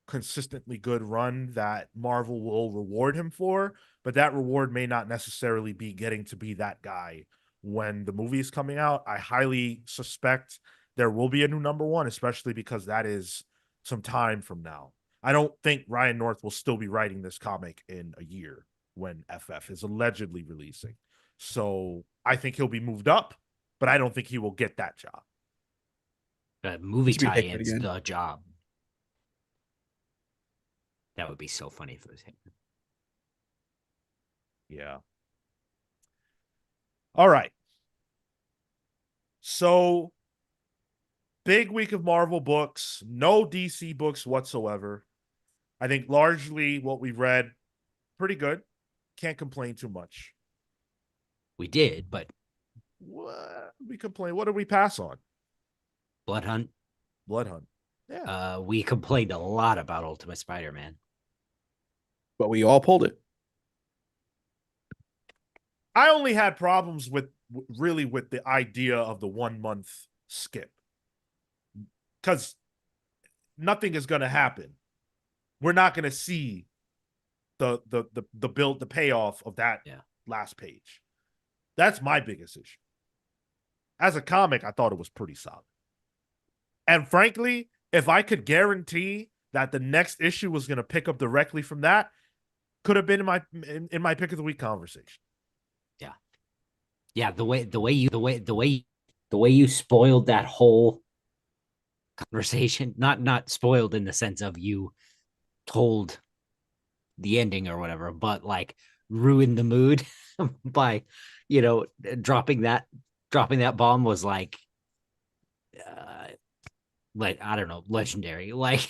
consistently good run that Marvel will reward him for, but that reward may not necessarily be getting to be that guy when the movie is coming out. I highly suspect there will be a new #1, especially because that is some time from now. I don't think Ryan North will still be writing this comic in a year when FF is allegedly releasing. So I think he'll be moved up, but I don't think he will get that job. Movie tie-ins the job. That would be so funny if it was him. Yeah. All right. So, big week of Marvel books, no DC books whatsoever. I think largely what we've read, pretty good. Can't complain too much. We did, but what we complain? What did we pass on? Blood Hunt. Blood Hunt. Yeah. We complained a lot about Ultimate Spider-Man. But we all pulled it. I only had problems with the idea of the 1 month skip. Because nothing is going to happen. We're not going to see the build, the payoff of that last page. That's my biggest issue. As a comic, I thought it was pretty solid. And frankly, if I could guarantee that the next issue was going to pick up directly from that, could have been in my pick of the week conversation. Yeah, the way you spoiled that whole conversation, not spoiled in the sense of you told the ending or whatever, but like ruined the mood by, dropping that bomb was like I don't know, legendary. Like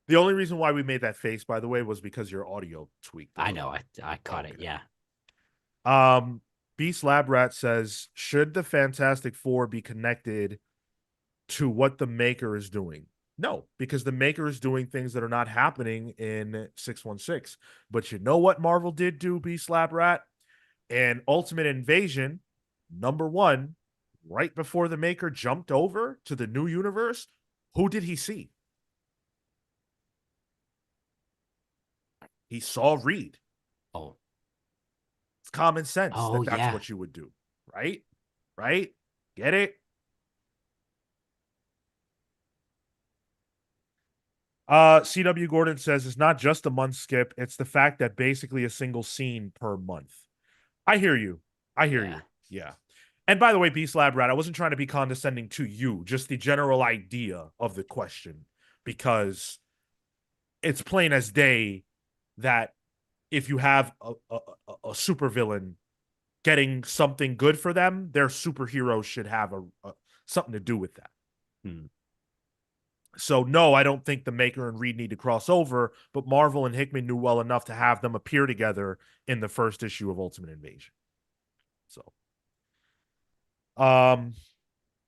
the only reason why we made that face, by the way, was because your audio tweaked. I know, I caught it. Yeah. Beast Lab Rat says, should the Fantastic Four be connected to what the Maker is doing? No, because the Maker is doing things that are not happening in 616. But you know what Marvel did do, Beast Lab Rat? And Ultimate Invasion, #1, right before the Maker jumped over to the new universe, who did he see? He saw Reed. Oh. It's common sense that's what you would do, right? Right? Get it? CW Gordon says it's not just a month skip, it's the fact that basically a single scene per month. I hear you. Yeah. And by the way, Beast Lab Rat, I wasn't trying to be condescending to you, just the general idea of the question, because it's plain as day that if you have a supervillain getting something good for them, their superheroes should have something to do with that. Hmm. So no, I don't think the Maker and Reed need to cross over, but Marvel and Hickman knew well enough to have them appear together in the first issue of Ultimate Invasion. So, um,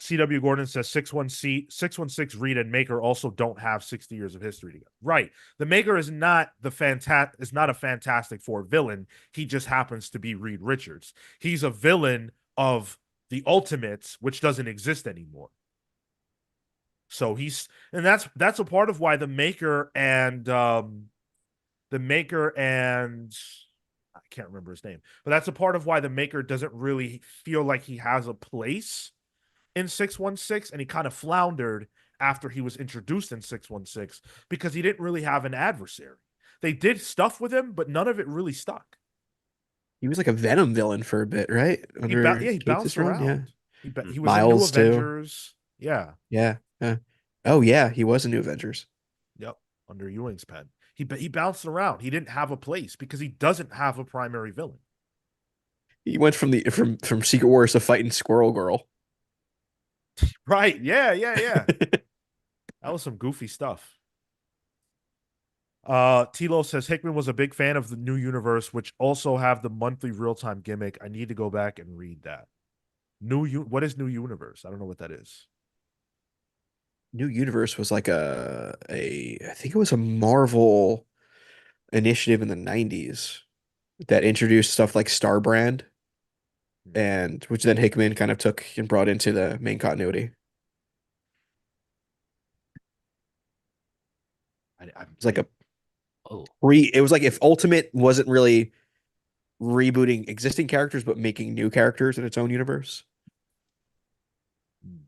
CW Gordon says 616 Reed and Maker also don't have 60 years of history together. Right. The Maker is not a Fantastic Four villain. He just happens to be Reed Richards. He's a villain of the Ultimates, which doesn't exist anymore. So that's a part of why the Maker and I can't remember his name, but that's a part of why the Maker doesn't really feel like he has a place in 616, and he kind of floundered after he was introduced in 616 because he didn't really have an adversary. They did stuff with him, but none of it really stuck. He was like a Venom villain for a bit, right? Under He bounced Cates' run, yeah. around. He was in New Miles too. Avengers. Yeah. Yeah. Yeah. Oh yeah, he was in New Avengers. Yep. Under Ewing's pen. He bounced around. He didn't have a place because he doesn't have a primary villain. He went from Secret Wars to fighting Squirrel Girl. Right. Yeah. That was some goofy stuff. Tilo says Hickman was a big fan of the New Universe, which also have the monthly real-time gimmick. I need to go back and read that. What is New Universe? I don't know what that is. New Universe was like a I think it was a Marvel initiative in the 90s that introduced stuff like Starbrand, and which then Hickman kind of took and brought into the main continuity. It's like a Oh, it was like if Ultimate wasn't really rebooting existing characters but making new characters in its own universe.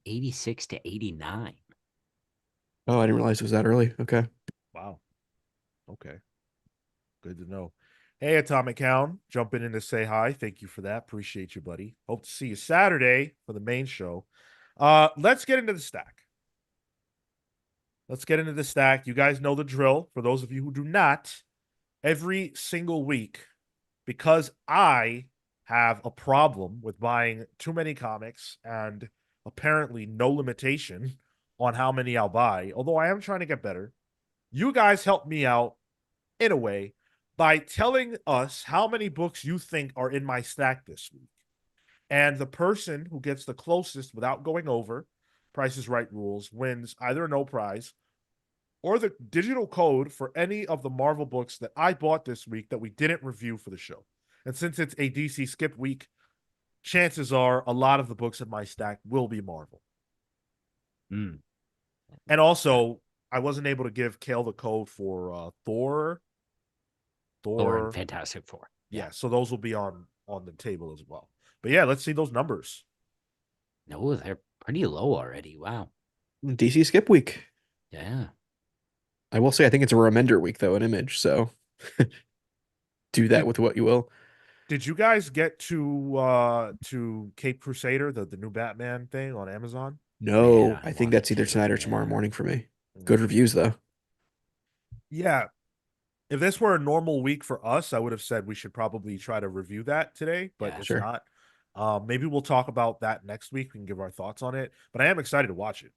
86 to 89. Oh, I didn't realize it was that early. Okay. Wow. Okay. Good to know. Hey, Atomic Hound, jumping in to say hi. Thank you for that. Appreciate you, buddy. Hope to see you Saturday for the main show. Let's get into the stack. You guys know the drill. For those of you who do not, every single week, because I have a problem with buying too many comics and apparently no limitation on how many I'll buy, although I am trying to get better, you guys help me out in a way by telling us how many books you think are in my stack this week. And the person who gets the closest without going over Price is Right rules wins either no prize or the digital code for any of the Marvel books that I bought this week that we didn't review for the show. And since it's a DC skip week, chances are a lot of the books in my stack will be Marvel. Mm. And also, I wasn't able to give Cale the code for Thor. Thor and Fantastic Four. Yeah, so those will be on the table as well. But yeah, let's see those numbers. No, they're pretty low already. Wow. DC Skip Week. Yeah. I will say I think it's a Remender week though, an Image, so do that with what you will. Did you guys get to Cape Crusader, the new Batman thing on Amazon? No, Man, I think wanted that's either to, tonight or tomorrow morning for me. Good reviews though. Yeah. If this were a normal week for us, I would have said we should probably try to review that today, but Yeah. it's Sure. not. Maybe we'll talk about that next week. We can give our thoughts on it. But I am excited to watch it.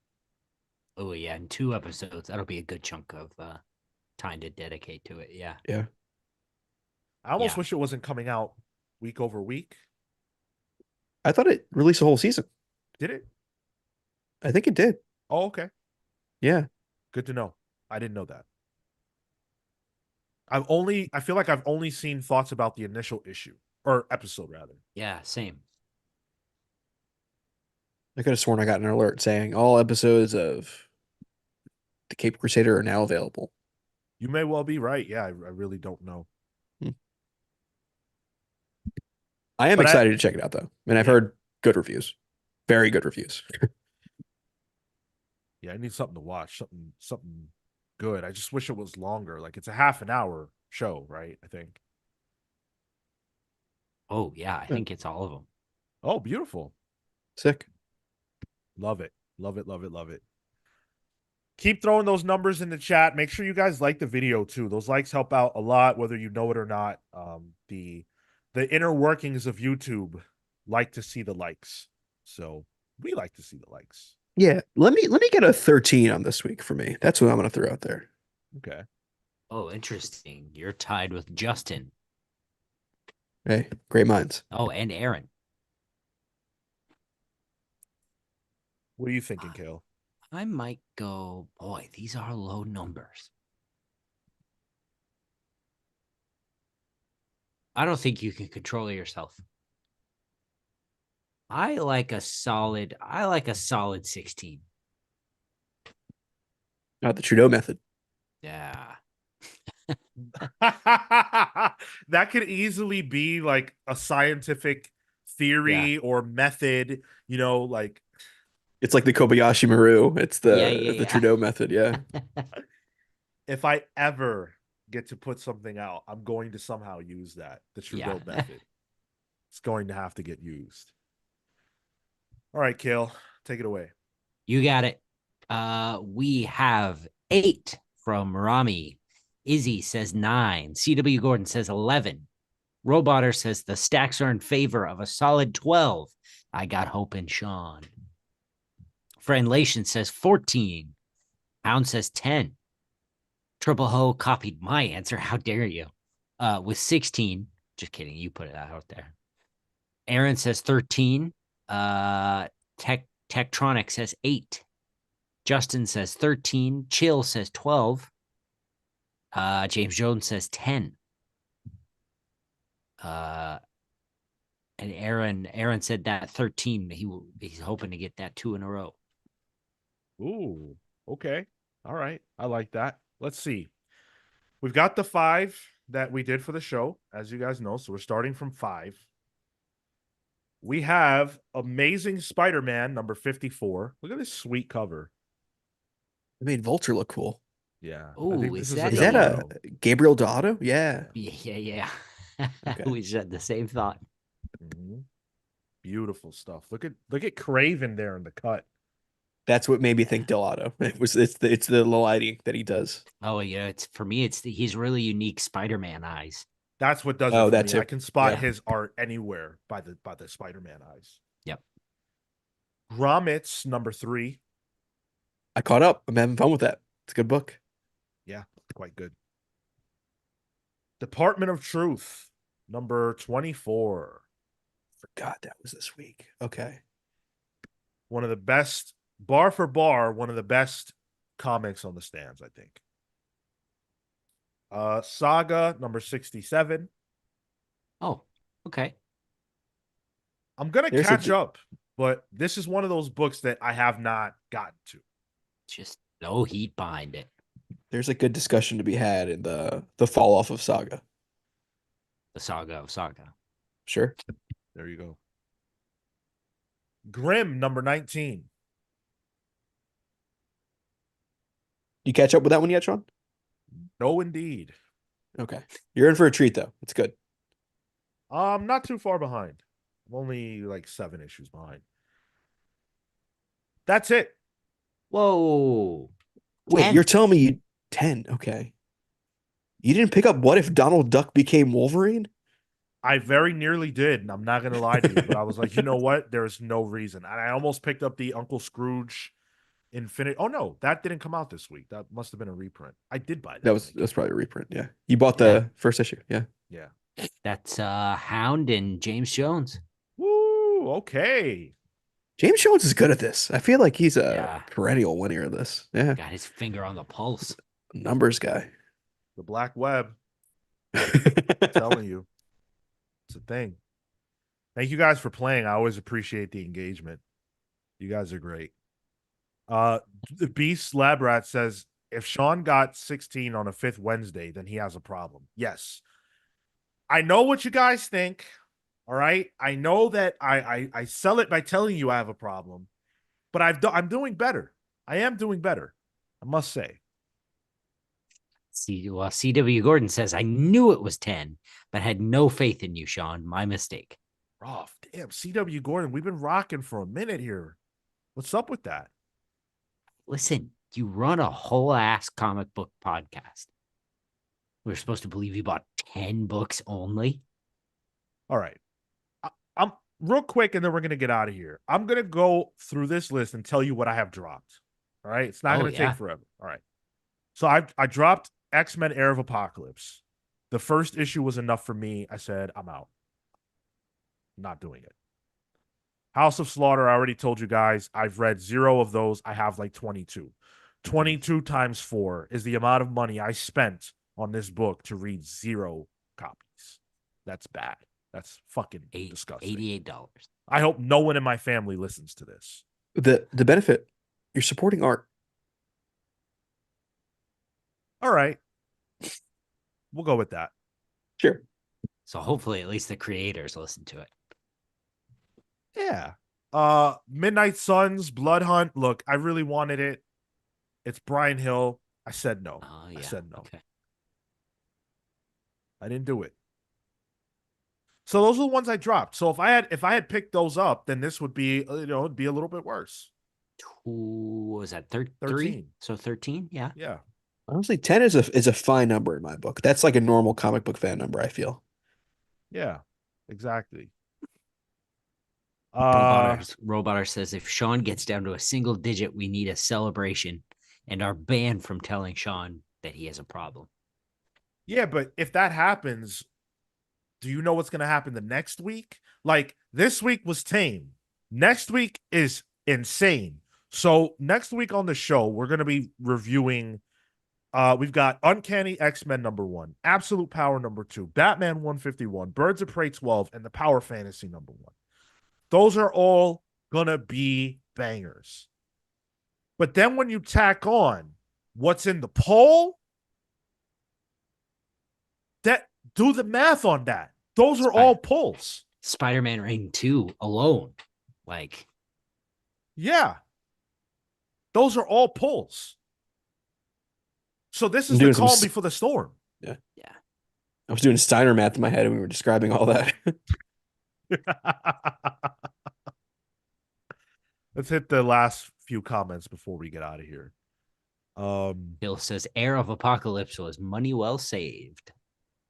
Oh yeah, in 2 episodes, that'll be a good chunk of time to dedicate to it. Yeah. Yeah. I almost Yeah. wish it wasn't coming out week over week. I thought it released a whole season. Did it? I think it did. Oh, okay. Yeah. Good to know. I didn't know that. I feel like I've only seen thoughts about the initial issue or episode rather. Yeah, same. I could have sworn I got an alert saying all episodes of the Cape Crusader are now available. You may well be right. Yeah, I really don't know. I am But excited to check it out though. And I've heard good reviews. Very good reviews. Yeah, I need something to watch, something good. I just wish it was longer. Like it's a half an hour show, right? I think. Oh yeah, I Yeah. think it's all of them. Oh, beautiful. Sick. Love it. Love it. Love it. Love it. Keep throwing those numbers in the chat. Make sure you guys like the video too. Those likes help out a lot, whether you know it or not. The inner workings of YouTube like to see the likes. So we like to see the likes. Yeah, let me get a 13 on this week for me. That's what I'm gonna throw out there. Okay. Oh, interesting. You're tied with Justin. Hey, great minds. Oh, and Aaron. What are you thinking, Cale? I might go, boy, these are low numbers. I don't think you can control yourself. I like a solid 16. Not the Trudeau method. Yeah. That could easily be like a scientific theory or method, like It's like the Kobayashi Maru. It's the Yeah. Trudeau method. Yeah. if I ever get to put something out, I'm going to somehow use the Trudeau Yeah. method. It's going to have to get used. All right, Cale, take it away. You got it. We have 8 from Rami. Izzy says 9. CW Gordon says 11. Roboter says the stacks are in favor of a solid 12. I got hope in Sean. Friendlation says 14. Hound says 10. Triple Ho copied my answer. How dare you? With 16. Just kidding. You put it out there. Aaron says 13. Tektronic says 8. Justin says 13. Chill says 12. James Jones says 10. And Aaron said that 13. He's hoping to get that 2 in a row. Ooh, okay. All right. I like that. Let's see. We've got the 5 that we did for the show, as you guys know. So we're starting from 5. We have Amazing Spider-Man number 54. Look at this sweet cover. It made Vulture look cool. Yeah. I Ooh, think this is is that a Is that a Delano. Gabriel Dotto? Yeah. Yeah. Okay. We said the same thought. Mhm. Beautiful stuff. Look at Craven there in the cut. That's what made me think Delato. It's the lighting that he does. Oh yeah, it's for me. It's he's really unique Spider-Man eyes. That's what does it Oh, for that me. too. I can spot Yeah. his art anywhere by the Spider-Man eyes. Yep. Gromit's number 3. I caught up. I'm having fun with that. It's a good book. Yeah, quite good. Department of Truth number 24. Forgot that was this week. Okay. One of the best, bar for bar, one of the best comics on the stands, I think. Saga number 67. Oh, okay. I'm gonna There's a catch up, but this is one of those books that I have not gotten to. Just no heat behind it. there's a good discussion to be had in the fall off of Saga. The saga of saga. Sure. There you go. Grimm number 19. You catch up with that one yet, Sean? No, indeed. Okay. You're in for a treat though. It's good. Not too far behind. I'm only like 7 issues behind. That's it. Whoa. Wait, 10. you're telling me 10. Okay. You didn't pick up What If Donald Duck Became Wolverine? I very nearly did, and I'm not gonna lie to you, but I was like, you know what? There's no reason. And I almost picked up the Uncle Scrooge Infinite. Oh no, that didn't come out this week. That must have been a reprint. I did buy that. That's probably a reprint. Yeah. You bought Yeah. the first issue. Yeah. Yeah. That's Hound and James Jones. Woo. Okay. James Jones is good at this. I feel like he's a Yeah. perennial winner of this. Yeah. Got his finger on the pulse. Numbers guy. The Black Web. I'm telling you, it's a thing. Thank you guys for playing. I always appreciate the engagement. You guys are great. The Beast Lab Rat says if Sean got 16 on a 5th Wednesday, then he has a problem. Yes. I know what you guys think. All right. I know that I sell it by telling you I have a problem, but I'm doing better. I am doing better. I must say. CW Gordon says, I knew it was 10, but had no faith in you, Sean. My mistake. Rough, Damn, CW Gordon, we've been rocking for a minute here. What's up with that? Listen, you run a whole ass comic book podcast. We're supposed to believe you bought 10 books only. All right. I'm real quick, and then we're gonna get out of here. I'm gonna go through this list and tell you what I have dropped. All right. It's not Oh, gonna take yeah. forever. All right. So I dropped X-Men Era of Apocalypse. The first issue was enough for me. I said, I'm out. Not doing it. House of Slaughter, I already told you guys, I've read 0 of those. I have like 22. 22 times 4 is the amount of money I spent on this book to read 0 copies. That's bad. That's fucking disgusting. $88. I hope no one in my family listens to this. The benefit, you're supporting art. All right. We'll go with that. Sure. So hopefully at least the creators listen to it. Yeah. Midnight Suns, Blood Hunt. Look, I really wanted it. It's Brian Hill. I said no. Yeah. I said no. Okay. I didn't do it. So those are the ones I dropped. So if I had picked those up, then this would be it'd be a little bit worse. What was that? 13? 13. So 13? Yeah. Yeah. Honestly, 10 is a fine number in my book. That's like a normal comic book fan number, I feel. Yeah. Exactly. Roboter says if Sean gets down to a single digit, we need a celebration and are banned from telling Sean that he has a problem. Yeah, but if that happens, do you know what's going to happen the next week? Like this week was tame. Next week is insane. So next week on the show, we're going to be reviewing. We've got Uncanny X-Men #1, Absolute Power #2, Batman 151, Birds of Prey 12, and the Power Fantasy #1. Those are all going to be bangers. But then when you tack on what's in the poll, that do the math on that. Those are all pulls. Spider-Man Reign 2 alone. Like, yeah. Those are all pulls. So this is I'm doing the calm some before the storm. Yeah. yeah. I was doing Steiner math in my head when we were describing all that. Let's hit the last few comments before we get out of here. Bill says, Heir of Apocalypse was money well saved.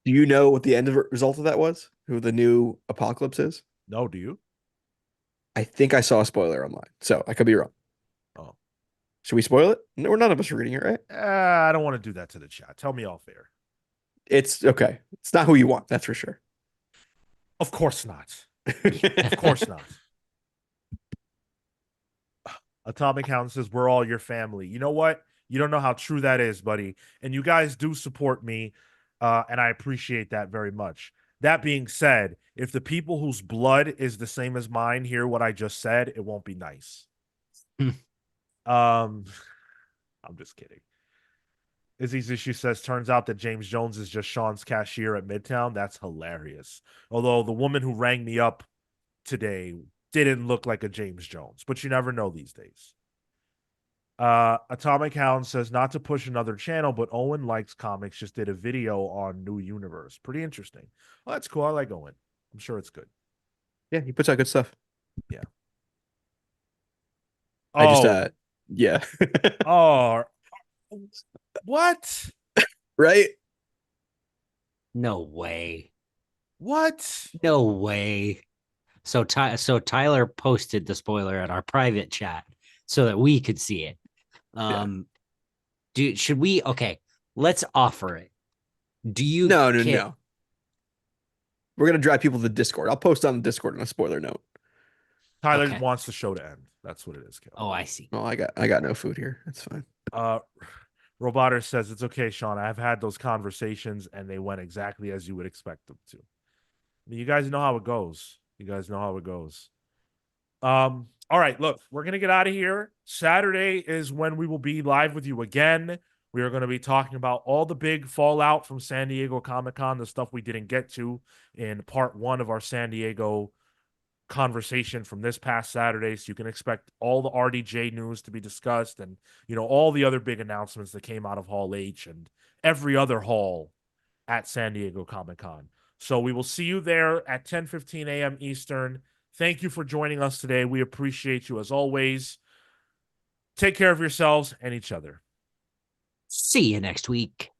Do you know what the end of result of that was? Who the new Apocalypse is? No, do you? I think I saw a spoiler online, so I could be wrong. Oh. Should we spoil it? No, we're none of us are reading it, right? I don't want to do that to the chat. Tell me off air. It's okay. It's not who you want, that's for sure. Of course not. Of course not. Atomic Hound says, we're all your family. You know what? You don't know how true that is, buddy. And you guys do support me, and I appreciate that very much. That being said, if the people whose blood is the same as mine hear what I just said, it won't be nice. I'm just kidding. Izzy's issue says, turns out that James Jones is just Sean's cashier at Midtown. That's hilarious. Although the woman who rang me up today didn't look like a James Jones, but you never know these days. Atomic Hound says, not to push another channel, but Owen Likes Comics just did a video on New Universe. Pretty interesting. Well, that's cool. I like Owen. I'm sure it's good. Yeah, he puts out good stuff. Yeah. I just yeah. Oh, what? Right? No way. What? No way. So Tyler posted the spoiler at our private chat so that we could see it. Should we? Okay, let's offer it. Do you? No. We're gonna drive people to the Discord. I'll post on the Discord on a spoiler note. Tyler wants the show to end. That's what it is, Cale. Oh, I see. Oh, I got no food here. That's fine. Roboter says, it's okay, Sean. I've had those conversations and they went exactly as you would expect them to. I mean, you guys know how it goes. All right, look, we're going to get out of here. Saturday is when we will be live with you again. We are going to be talking about all the big fallout from San Diego Comic-Con, the stuff we didn't get to in part 1 of our San Diego conversation from this past Saturday. So you can expect all the RDJ news to be discussed and, all the other big announcements that came out of Hall H and every other hall at San Diego Comic-Con. So we will see you there at 10:15 a.m. Eastern, Thank you for joining us today. We appreciate you as always. Take care of yourselves and each other. See you next week.